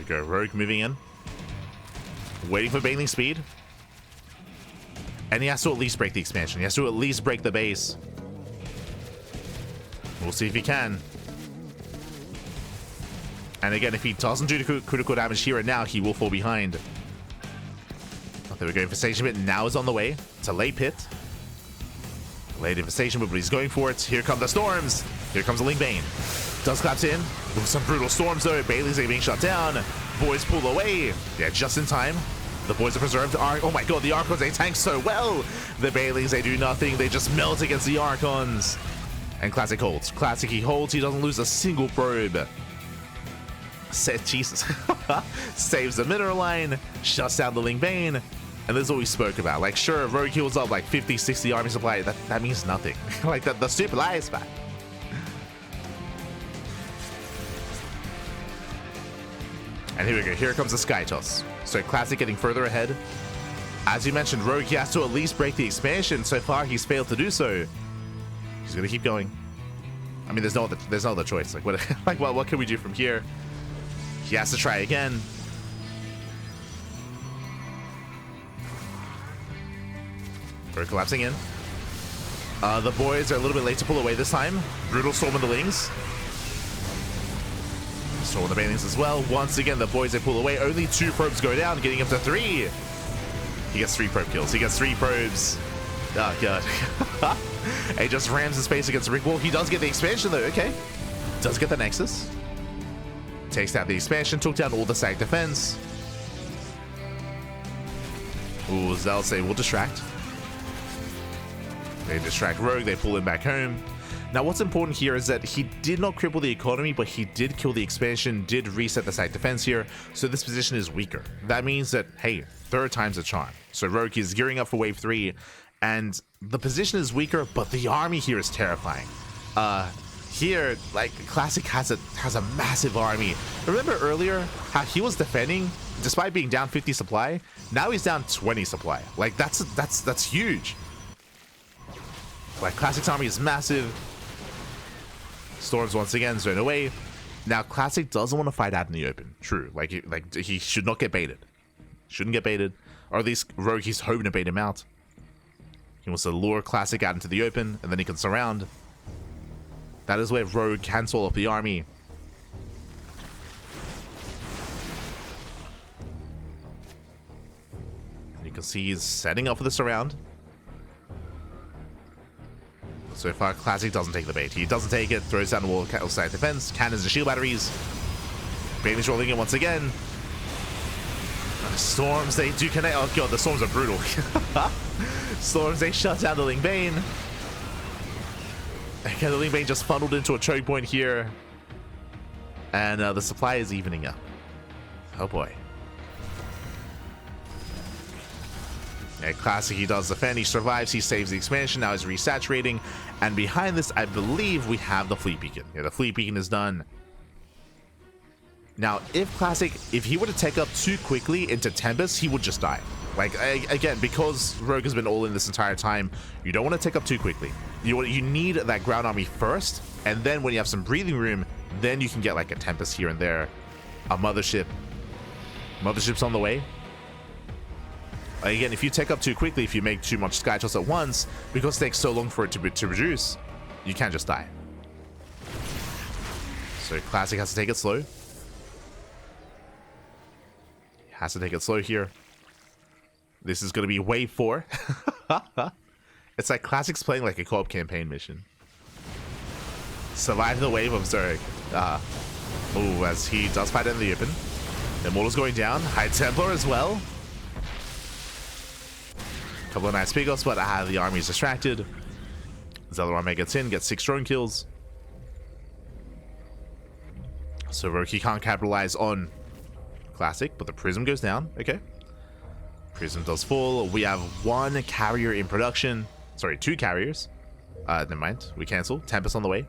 we go. Rogue moving in. Waiting for Baneling speed. And he has to at least break the expansion. He has to at least break the base. We'll see if he can. And again, if he doesn't do the critical damage here and now, he will fall behind. Okay, we're going Infestation Pit. Now is on the way. It's a late pit. Late Infestation Pit, but he's going for it. Here come the storms. Here comes the Link Bane. Does collapse in. With some brutal storms though. Bailey's being shut down. Boys pull away. Yeah, just in time. The boys are preserved. Oh my god, the Archons, they tank so well. The Baileys, they do nothing. They just melt against the Archons. And Classic holds. Classic, he holds. He doesn't lose a single probe. Jesus. Saves the mineral line. Shuts down the Link Bane. And this is what we spoke about. Like, sure, Rogue heals up like 50, 60 army supply. That means nothing. Like, the stupid lies back. And here we go. Here comes the Sky Toss. So Classic getting further ahead. As you mentioned, Rogue, he has to at least break the expansion. So far, he's failed to do so. He's going to keep going. I mean, there's no other choice. Like, what can we do from here? He has to try again. We're collapsing in. The boys are a little bit late to pull away this time. Brutal Storm of the Lings. Storm of the Banelings as well. Once again, the boys, they pull away. Only 2 probes go down, getting up to 3. He gets 3 probe kills. He gets 3 probes. Oh, God. He just rams his face against the brick wall. He does get the expansion, though. Okay. Does get the Nexus. Takes down the expansion. Took down all the sag defense. Ooh, Zealots, they will distract. They distract Rogue. They pull him back home. Now, what's important here is that he did not cripple the economy, but he did kill the expansion, did reset the side defense here, so this position is weaker. That means that, hey, 3rd time's a charm. So Rogue is gearing up for wave 3, and the position is weaker, but the army here is terrifying. Here, like, Classic has a massive army. Remember earlier how he was defending, despite being down 50 supply? Now he's down 20 supply. Like, that's huge. Like, Classic's army is massive. Storms once again zone away. Now Classic doesn't want to fight out in the open. True. Like he should not get baited. Shouldn't get baited. Or at least Rogue, he's hoping to bait him out. He wants to lure Classic out into the open, and then he can surround. That is where Rogue can swallow up the army. You can see he's setting up for the surround. So far, Classic doesn't take the bait. He doesn't take it, throws down the wall of side defense, cannons and shield batteries. Bailey's rolling in once again. Storms, they do connect. Oh god, the storms are brutal. Storms, they shut down the Link Bane. Okay, the Link Bane just funneled into a choke point here. And the supply is evening up. Oh boy. Yeah, Classic, he does defend, he survives, he saves the expansion, now he's resaturating. And behind this, I believe we have the Fleet Beacon. Yeah, the Fleet Beacon is done. Now, if Classic, if he were to take up too quickly into Tempest, he would just die. Like, again, because Rogue has been all in this entire time, you don't want to take up too quickly. You need that ground army first, and then when you have some breathing room, then you can get like a Tempest here and there. A Mothership. Mothership's on the way. Again, if you take up too quickly, if you make too much Sky Toss at once, because it takes so long for it to produce, you can't just die. So Classic has to take it slow. Has to take it slow here. This is going to be wave 4. It's like Classic's playing like a co-op campaign mission. Survive the wave of Zerg. Oh, as he does fight in the open. Immortal's going down. High Templar as well. Couple of nice pickups, but the army is distracted. Zealorame gets in, gets 6 drone kills. So Roki can't capitalize on Classic, but the Prism goes down. Okay. Prism does fall. We have 1 carrier in production. Sorry, 2 carriers. Never mind. We cancel. Tempest on the way.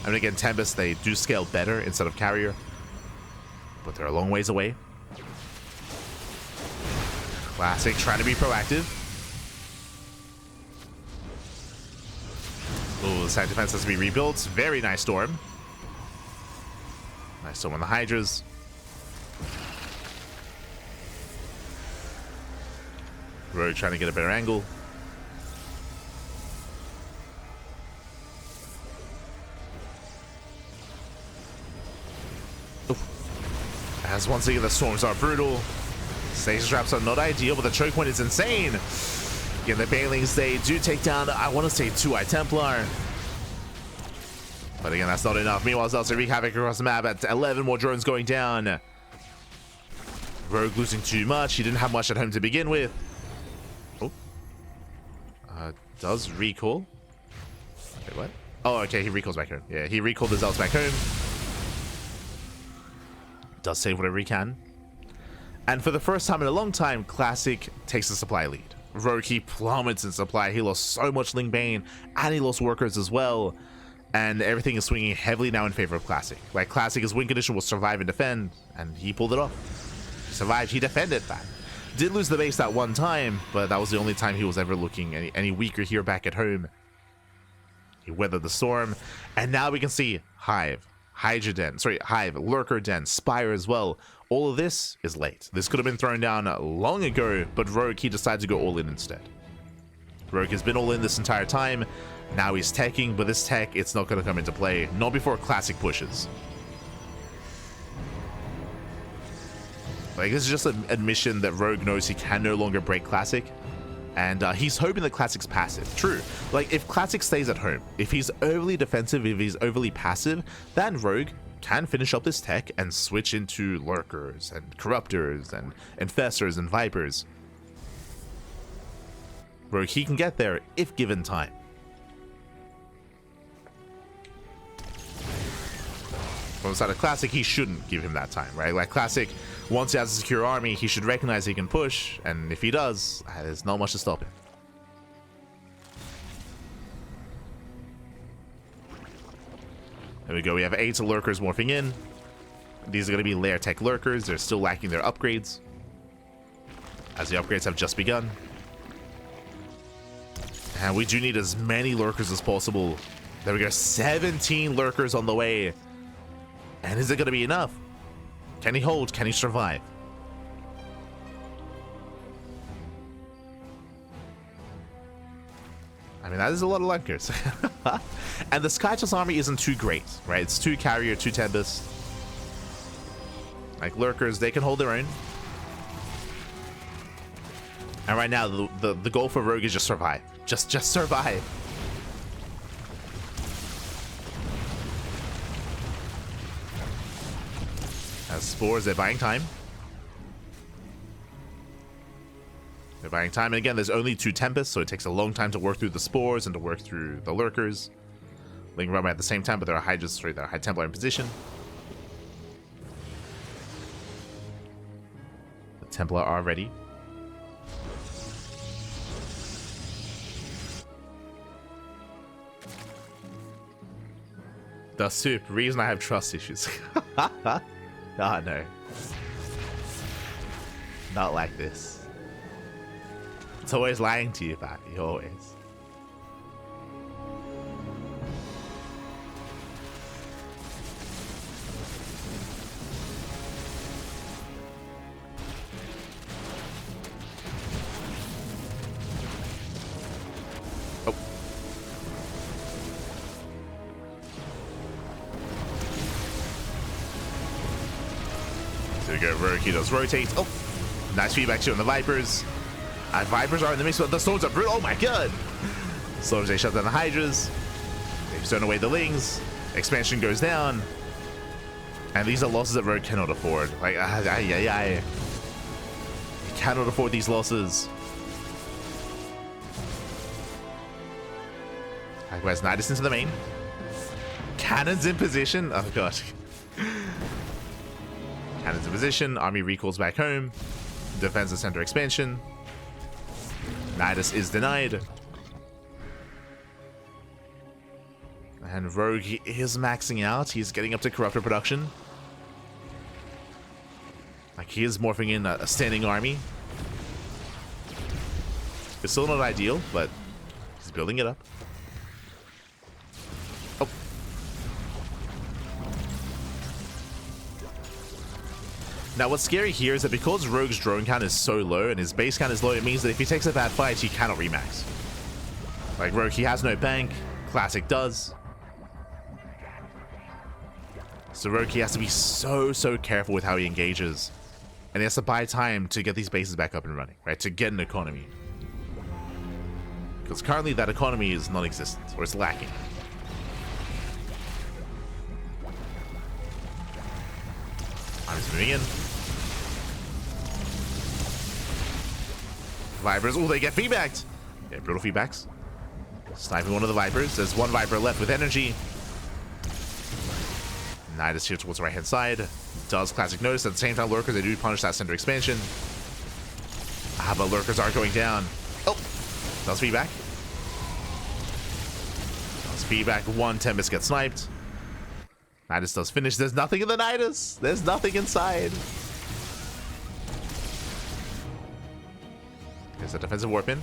I mean, again, Tempest, they do scale better instead of carrier. But they're a long ways away. Classic trying to be proactive. Oh, the side defense has to be rebuilt. Very nice storm. Nice storm on the Hydras. Rogue trying to get a better angle. As once again the storms are brutal. Stage traps are not ideal, but the choke point is insane. Again, the Banelings, they do take down, I want to say, 2 Eye Templar. But again, that's not enough. Meanwhile, Zelda wreak havoc across the map at 11 more drones going down. Rogue losing too much. He didn't have much at home to begin with. Oh. Does recall. Wait, what? Oh, okay, he recalls back home. Yeah, he recalled the Zelda back home. Does save whatever he can. And for the first time in a long time, Classic takes the supply lead. Rogue, he plummets in supply. He lost so much Ling Bane, and he lost workers as well. And everything is swinging heavily now in favor of Classic. Like, Classic, his win condition will survive and defend, and he pulled it off. He survived, he defended that. Did lose the base that one time, but that was the only time he was ever looking any weaker here back at home. He weathered the storm, and now we can see Hive, Hive, Lurker Den, Spire as well. All of this is late. This could have been thrown down long ago, but Rogue, he decided to go all in instead. Rogue has been all in this entire time. Now he's teching, but this tech, it's not going to come into play. Not before Classic pushes. Like, this is just an admission that Rogue knows he can no longer break Classic. And he's hoping that Classic's passive. True. Like, if Classic stays at home, if he's overly defensive, if he's overly passive, then Rogue can finish up this tech and switch into Lurkers and Corruptors and Infestors and Vipers. Rogue, he can get there if given time. From the side of Classic, he shouldn't give him that time, right? Like, Classic, once he has a secure army, he should recognize he can push, and if he does, there's not much to stop him. There we go, we have 8 Lurkers morphing in. These are going to be Lair Tech Lurkers. They're still lacking their upgrades, as the upgrades have just begun. And we do need as many Lurkers as possible. There we go, 17 Lurkers on the way. And is it going to be enough? Can he hold? Can he survive? I mean, that is a lot of Lurkers. And the Skytoss army isn't too great, right? It's 2 Carrier, 2 Tempest. Like, Lurkers, they can hold their own. And right now, the goal for Rogue is just survive. Just survive. As Spores, they're buying time. They're buying time, and again, there's only 2 Tempests, so it takes a long time to work through the Spores and to work through the Lurkers. Ling Rumba at the same time, but there are there are High Templar in position. The Templar are ready. The soup, reason I have trust issues. Oh no. Not like this. It's always lying to you, Pappy, always. Oh. So we go, Rogue, he does rotate. Oh, nice feedback too on the Vipers. Vipers are in the mix, but the Storms are brutal. Oh my god! Storms, they shut down the Hydras. They've thrown away the Lings. Expansion goes down. And these are losses that Rogue cannot afford. Like, he cannot afford these losses. Likewise, Nidus into the main. Cannons in position. Oh god. Cannons in position. Army recalls back home. Defensive center expansion. Nidus is denied. And Rogue is maxing out. He's getting up to Corruptor production. Like, he is morphing in a standing army. It's still not ideal, but he's building it up. Oh. Now, what's scary here is that because Rogue's drone count is so low and his base count is low, it means that if he takes a bad fight, he cannot remax. Like Rogue, he has no bank. Classic does. So Rogue, he has to be so careful with how he engages. And he has to buy time to get these bases back up and running, right? To get an economy. Because currently that economy is non-existent, or it's lacking. Army's moving in. Vipers, oh, they get feedbacked. Yeah, brutal feedbacks. Sniping one of the Vipers. There's one Viper left with energy. Knight is here towards the right-hand side. Does Classic notice at the same time Lurkers, they do punish that center expansion. But Lurkers are going down. Oh, does feedback. Does feedback. One Tempest gets sniped. Nidus does finish. There's nothing in the Nidus. There's nothing inside. There's a defensive warp in.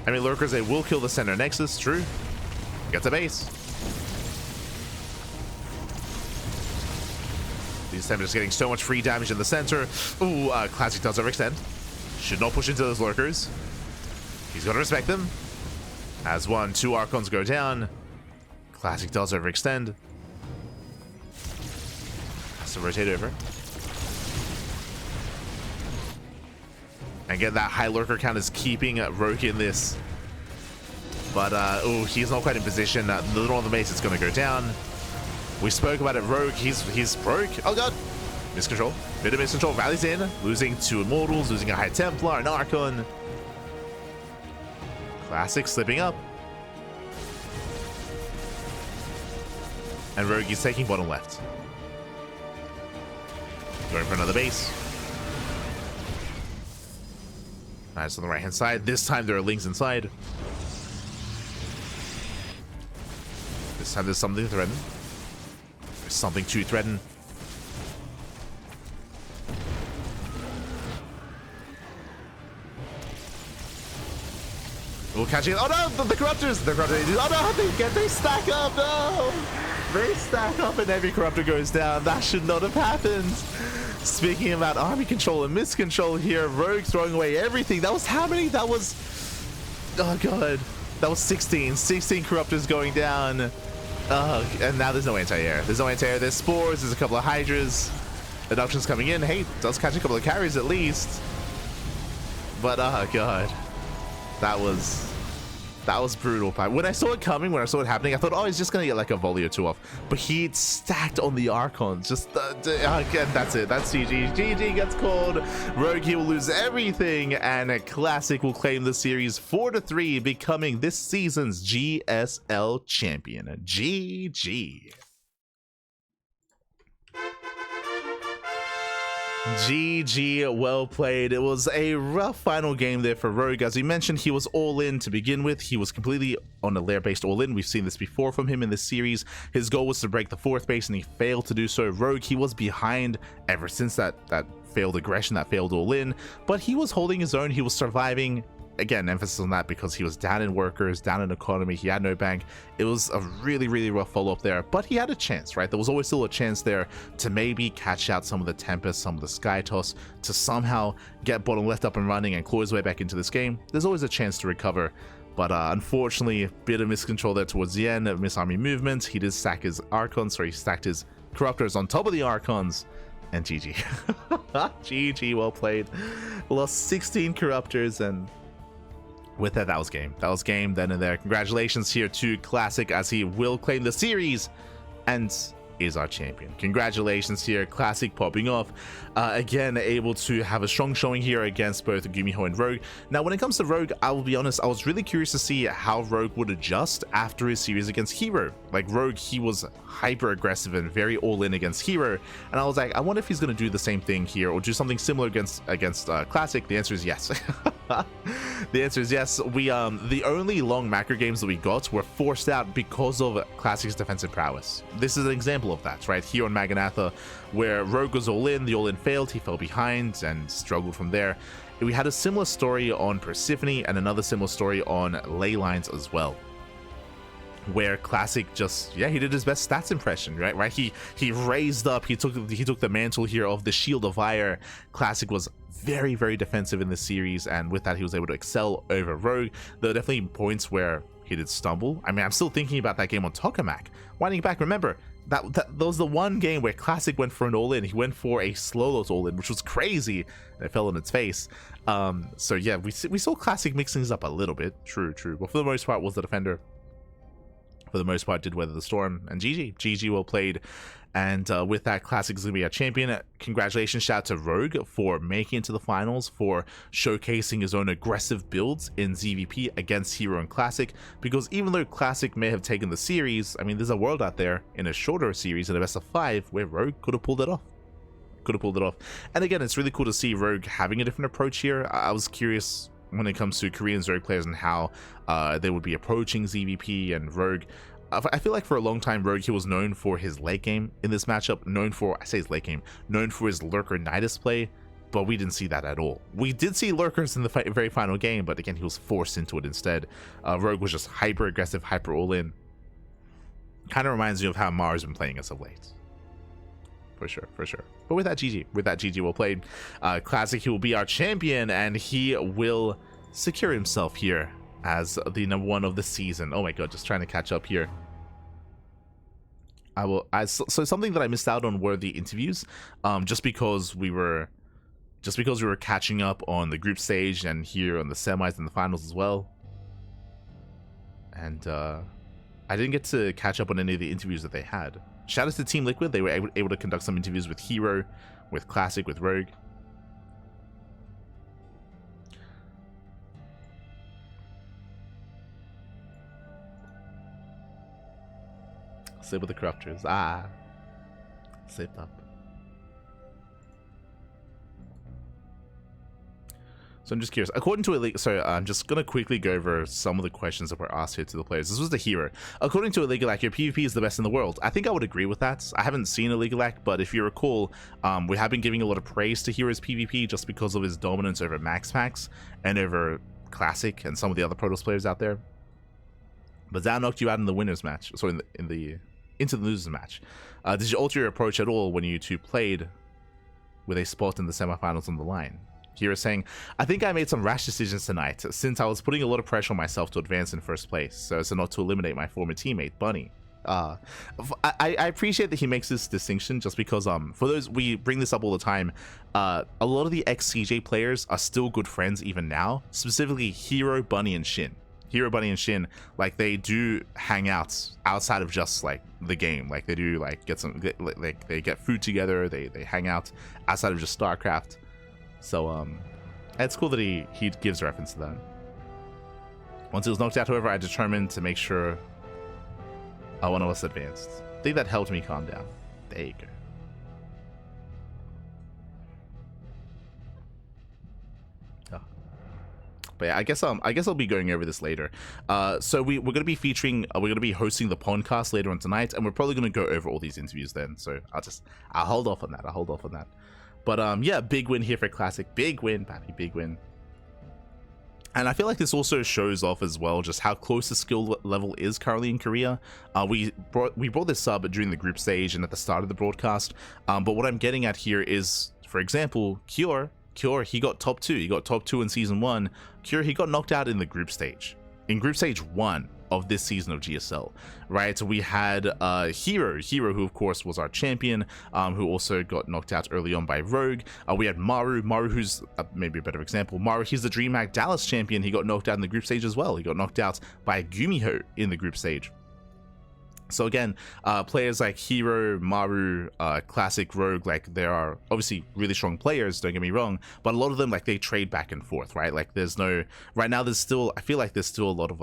I mean, Lurkers, they will kill the center Nexus. True. Gets a base. These Tempests getting so much free damage in the center. Ooh, Classic does overextend. Should not push into those Lurkers. He's got to respect them. As 2 Archons go down. Classic does overextend. Has to rotate over. And again, that high Lurker count is keeping Rogue in this. But, oh, he's not quite in position. The northern base is going to go down. We spoke about it, Rogue. He's broke. Oh, God. Miscontrol. Bit of miscontrol. Rallies in. Losing 2 Immortals. Losing a High Templar. An Archon. Classic slipping up. And Rogue is taking bottom left. Going for another base. Nice on the right-hand side. This time there are Lings inside. This time there's something to threaten. There's something to threaten. We'll catch it. Oh no, the Corruptors! The Corruptors. Oh no, they stack up. No, they stack up, and every Corruptor goes down. That should not have happened. Speaking about army control and miscontrol here, Rogue throwing away everything. That was how many? That was, oh god, that was 16 Corruptors going down. And now there's no anti-air. There's no anti-air. There's spores. There's a couple of Hydras. Adoptions coming in. Hey, does catch a couple of carries at least. But oh god. That was brutal. When I saw it coming, when I saw it happening, I thought, oh, he's just gonna get like a volley or 2 off. But he stacked on the Archons. Just again, that's it. That's GG. GG gets called. Rogue here will lose everything, and Classic will claim the series 4-3, becoming this season's GSL champion. GG. GG, well played. It was a rough final game there for Rogue. As we mentioned, he was all in to begin with. He was completely on a lair-based all-in. We've seen this before from him in this series. His goal was to break the 4th base, and he failed to do so. Rogue, he was behind ever since that failed aggression, that failed all-in, but he was holding his own. He was surviving. Again, emphasis on that because he was down in workers, down in economy, he had no bank. It was a really rough follow-up there, but he had a chance, right? There was always still a chance there to maybe catch out some of the Tempest, some of the Sky Toss, to somehow get bottom left up and running and claw his way back into this game. There's always a chance to recover, but unfortunately, a bit of miscontrol there towards the end, miss army movement. He did stack his Archons, so he stacked his Corruptors on top of the Archons, and GG. GG, well played. Lost 16 Corruptors, and with that, that was game. That was game then and there. Congratulations here to Classic, as he will claim the series and is our champion. Congratulations here, Classic popping off. Again, able to have a strong showing here against both Gumiho and Rogue. Now, when it comes to Rogue, I will be honest, I was really curious to see how Rogue would adjust after his series against Hero. Like Rogue, he was hyper aggressive and very all in against Hero, and I was like, I wonder if he's going to do the same thing here or do something similar against Classic. The answer is yes. The answer is yes. We the only long macro games that we got were forced out because of Classic's defensive prowess. This is an example of that, right? Here on Maganatha, where Rogue was all in, the all in failed, he fell behind and struggled from there. We had a similar story on Persephone and another similar story on Ley Lines as well. where Classic just, yeah, he did his best stats impression, right? He raised up, he took the mantle here of the Shield of Fire. Classic was very, very defensive in this series, and with that he was able to excel over Rogue. There are definitely points where he did stumble. I mean, I'm still thinking about that game on Tokamak. Winding back, remember that was the one game where Classic went for an all-in. He went for a slow all-in, which was crazy, and it fell on its face. So yeah, we saw Classic mix things up a little bit, true, but for the most part was the defender. For the most part, did weather the storm, and GG well played. And with that, Classic is going to be our champion. Congratulations, shout out to Rogue for making it to the finals, for showcasing his own aggressive builds in ZVP against Hero and Classic, because even though Classic may have taken the series, I mean, there's a world out there in a shorter series, in a best of 5, where Rogue could have pulled it off. And again, it's really cool to see Rogue having a different approach here. I was curious when it comes to Korean Zerg players and how they would be approaching ZVP and Rogue. I feel like for a long time, Rogue, he was known for his late game in this matchup, known for his Lurker Nidus play, but we didn't see that at all. We did see Lurkers in the very final game, but again, he was forced into it instead. Rogue was just hyper aggressive, hyper all-in. Kind of reminds me of how Mara's been playing as of late. For sure. But with that, GG well played. Classic, he will be our champion, and he will secure himself here as the number 1 of the season. Oh my god, just trying to catch up here. So something that I missed out on were the interviews, just because we were catching up on the group stage and here on the semis and the finals as well. And I didn't get to catch up on any of the interviews that they had. Shout out to Team Liquid, they were able to conduct some interviews with Hero, with Classic, with Rogue. Save with the crafters. Saved up. So I'm just curious. According to a league, sorry, I'm just gonna quickly go over some of the questions that were asked here to the players. This was the Hero. According to a league, like, your PvP is the best in the world. I think I would agree with that. I haven't seen a league, but if you recall, we have been giving a lot of praise to Hero's PvP just because of his dominance over Max Packs and over Classic and some of the other Protoss players out there. But that knocked you out in the winners match. So into the losers match. Did you alter your approach at all when you two played with a spot in the semifinals on the line? Hero saying, I think I made some rash decisions tonight, since I was putting a lot of pressure on myself to advance in first place, so as not to eliminate my former teammate, Bunny. I appreciate that he makes this distinction, just because for those, we bring this up all the time, a lot of the ex-CJ players are still good friends even now, specifically Hero, Bunny, and Shin. Hero, Bunny, and Shin, like, they do hang out outside of just like the game. Like, they do like they get food together, they hang out outside of just StarCraft. So it's cool that he gives reference to that. Once he was knocked out, however, I determined to make sure one of us advanced. I think that helped me calm down. There you go. But yeah, I guess I'll be going over this later. So we're gonna be featuring, we're gonna be hosting the podcast later on tonight, and we're probably gonna go over all these interviews then. So I'll hold off on that. But yeah, big win here for Classic. Big win, Pappy, big win. And I feel like this also shows off as well just how close the skill level is currently in Korea. We brought this up during the group stage and at the start of the broadcast. But what I'm getting at here is, for example, Kyor, he got top 2. He got top 2 in season 1. Kyor, he got knocked out in the group stage. In group stage 1 of this season of GSL, right? So we had Hero, who of course was our champion, who also got knocked out early on by Rogue. We had Maru, who's maybe a better example. Maru, he's the DreamHack Dallas champion. He got knocked out in the group stage as well. He got knocked out by Gumiho in the group stage. So again, players like Hero, Maru, Classic, Rogue, like, there are obviously really strong players, don't get me wrong, but a lot of them, like, they trade back and forth, right? Like, there's no, right now there's still, I feel like there's still a lot of,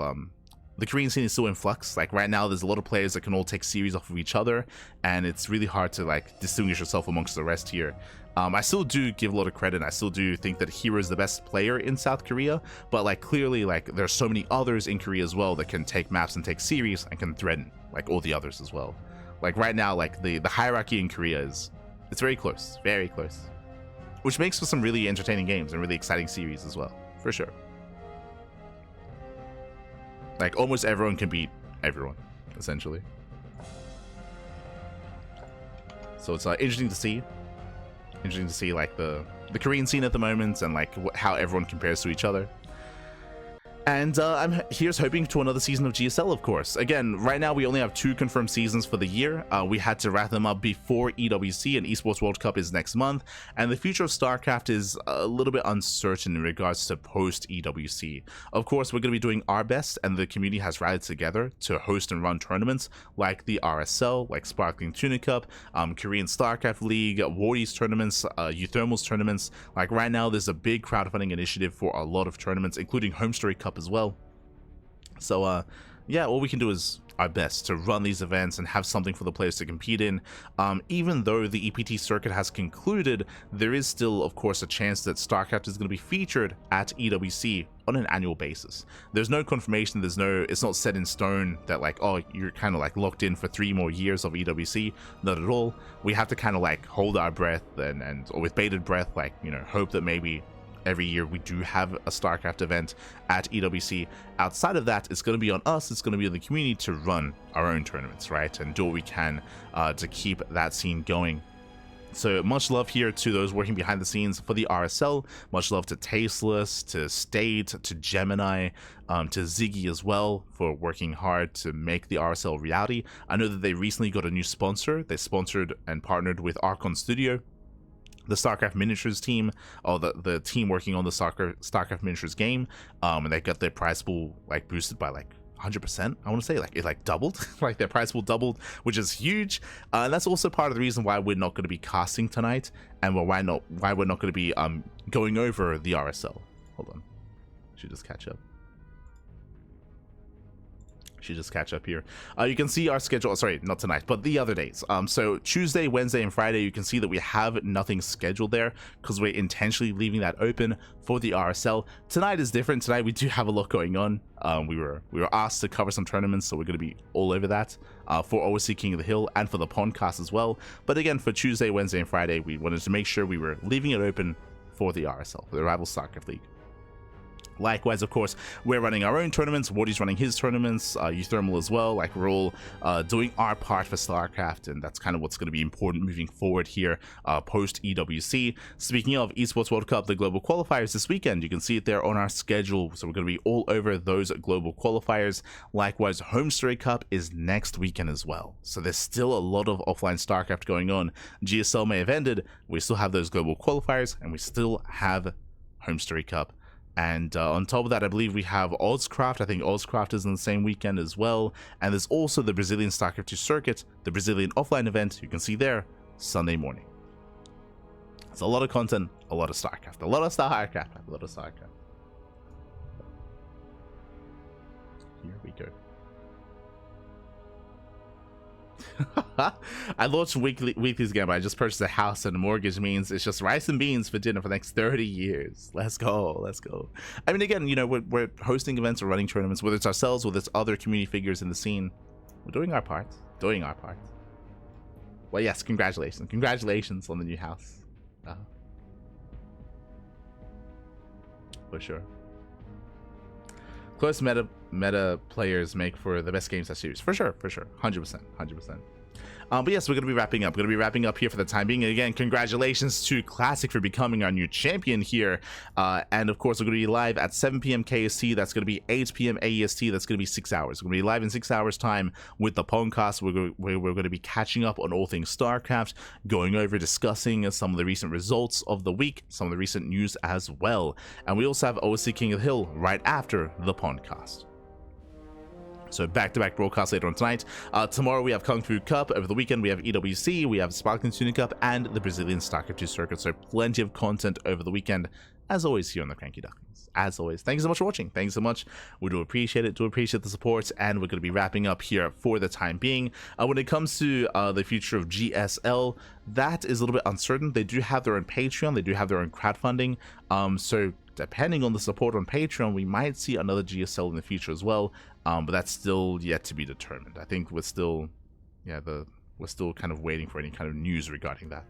the Korean scene is still in flux. Like, right now there's a lot of players that can all take series off of each other, and it's really hard to, like, distinguish yourself amongst the rest here. I still do give a lot of credit, and I still do think that Hero is the best player in South Korea, but, like, clearly, like, there's so many others in Korea as well that can take maps and take series and can threaten, like, all the others as well. Like, right now, like, the hierarchy in Korea it's very close, which makes for some really entertaining games and really exciting series as well, for sure. Like, almost everyone can beat everyone. essentially. So it's interesting to see. Interesting to see like the Korean scene at the moment and like how everyone compares to each other. And here's hoping to another season of GSL, of course. Again, right now we only have 2 confirmed seasons for the year. We had to wrap them up before EWC, and Esports World Cup is next month. And the future of StarCraft is a little bit uncertain in regards to post-EWC. Of course, we're going to be doing our best, and the community has rallied together to host and run tournaments like the RSL, like Sparkling Tuna Cup, Korean StarCraft League, Wardies tournaments, Euthermals tournaments. Like right now, there's a big crowdfunding initiative for a lot of tournaments, including Home Story Cup as well. So yeah, all we can do is our best to run these events and have something for the players to compete in. Even though the EPT circuit has concluded, there is still of course a chance that StarCraft is going to be featured at EWC on an annual basis. There's no confirmation, it's not set in stone that like, oh, you're kind of like locked in for 3 more years of EWC. Not at all. We have to kind of like hold our breath or with bated breath, like, you know, hope that maybe every year we do have a StarCraft event at EWC. Outside of that, it's going to be on us, it's going to be on the community to run our own tournaments, right? And do what we can to keep that scene going. So much love here to those working behind the scenes for the RSL. Much love to Tasteless, to State, to Gemini, to Ziggy as well for working hard to make the RSL reality. I know that they recently got a new sponsor. They sponsored and partnered with Archon Studio, the StarCraft Miniatures team, or the team working on the StarCraft Miniatures game, and they got their prize pool like boosted by like 100%. I want to say like it like doubled, like their prize pool doubled, which is huge. And that's also part of the reason why we're not going to be casting tonight, and why we're not going to be going over the RSL. Hold on, should just catch up. Here. You can see our schedule, sorry, not tonight, but the other days. So Tuesday, Wednesday, and Friday, you can see that we have nothing scheduled there because we're intentionally leaving that open for the RSL. Tonight is different. Tonight we do have a lot going on. We were asked to cover some tournaments, so we're going to be all over that for OSC King of the Hill and for the podcast as well. But again, for Tuesday, Wednesday, and Friday, we wanted to make sure we were leaving it open for the RSL, for the Rival StarCraft League. Likewise, of course, we're running our own tournaments. Wardy's running his tournaments, Euthermal as well. Like, we're all doing our part for StarCraft, and that's kind of what's going to be important moving forward here post EWC. Speaking of Esports World Cup, the global qualifiers this weekend, you can see it there on our schedule. So we're going to be all over those global qualifiers. Likewise, Home Story Cup is next weekend as well. So there's still a lot of offline StarCraft going on. GSL may have ended. We still have those global qualifiers, and we still have Home Story Cup. And on top of that, I believe we have OddsCraft. I think OddsCraft is on the same weekend as well. And there's also the Brazilian StarCraft II circuit, the Brazilian offline event. You can see there Sunday morning. It's a lot of content, a lot of StarCraft, a lot of StarCraft, a lot of StarCraft. Here we go. I launched Weekly's game. I just purchased a house and a mortgage means it's just rice and beans for dinner for the next 30 years. Let's go. Let's go. I mean, again, you know, we're hosting events or running tournaments, whether it's ourselves, whether it's other community figures in the scene. We're doing our part. Doing our part. Well, yes, congratulations. Congratulations on the new house. For sure. Close meta players make for the best games that series. For sure. 100%. But yes, we're going to be wrapping up. We're going to be wrapping up here for the time being. And again, congratulations to Classic for becoming our new champion here. And of course, we're going to be live at 7 p.m. KST. That's going to be 8 p.m. AEST. That's going to be 6 hours. We're going to be live in 6 hours time with the podcast. We're going to be catching up on all things StarCraft, going over, discussing some of the recent results of the week, some of the recent news as well. And we also have OSC King of the Hill right after the podcast. So back-to-back broadcasts later on tonight. Tomorrow we have Kung Fu Cup. Over the weekend we have EWC, we have Sparkling Tuna Cup, and the Brazilian StarCraft II circuit. So plenty of content over the weekend, as always, here on the CranKy Ducklings. As always, thank you so much for watching. Thank you so much. We do appreciate it. Do appreciate the support, and we're going to be wrapping up here for the time being. When it comes to the future of GSL, that is a little bit uncertain. They do have their own Patreon. They do have their own crowdfunding. So depending on the support on Patreon, we might see another GSL in the future as well. But that's still yet to be determined. I think we're still, we're still kind of waiting for any kind of news regarding that.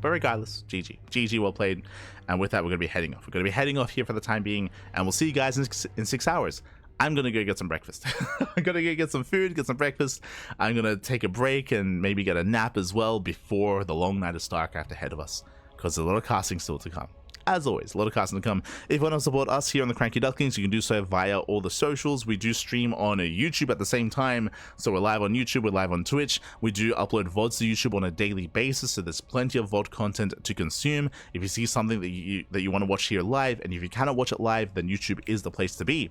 But regardless, GG, well played. And with that, we're going to be heading off. We're going to be heading off here for the time being, and we'll see you guys in 6 hours. I'm gonna go get some breakfast. I'm gonna go get some food, get some breakfast. I'm gonna take a break and maybe get a nap as well before the long night of StarCraft ahead of us, because there's a lot of casting still to come. As always, a lot of casting to come. If you want to support us here on the CranKy Ducklings, you can do so via all the socials. We do stream on YouTube at the same time, so we're live on YouTube, we're live on Twitch. We do upload VODs to YouTube on a daily basis, so there's plenty of VOD content to consume. If you see something that you want to watch here live, and if you cannot watch it live, then YouTube is the place to be.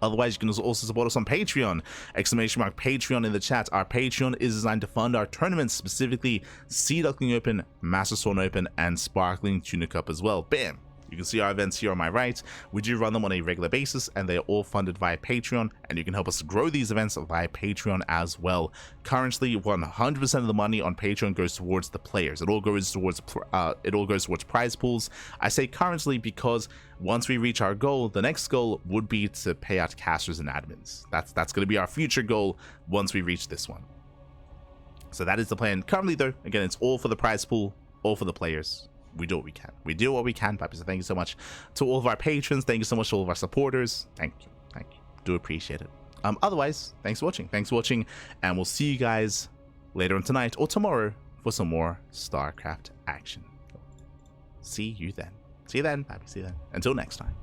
Otherwise, you can also support us on Patreon. !Patreon in the chat. Our Patreon is designed to fund our tournaments, specifically Sea Duckling Open, Master Sworn Open, and Sparkling Tuna Cup as well. Bam! You can see our events here on my right. We do run them on a regular basis, and they are all funded via Patreon, and you can help us grow these events via Patreon as well. Currently, 100% of the money on Patreon goes towards the players. It all goes towards prize pools. I say currently because once we reach our goal, the next goal would be to pay out casters and admins. That's going to be our future goal once we reach this one. So that is the plan. Currently, though, again, it's all for the prize pool, all for the players. We do what we can. We do what we can, Papi. So thank you so much to all of our patrons. Thank you so much to all of our supporters. Thank you. Thank you. Do appreciate it. Otherwise, thanks for watching. Thanks for watching. And we'll see you guys later on tonight or tomorrow for some more StarCraft action. See you then. See you then, Papi. See you then. Until next time.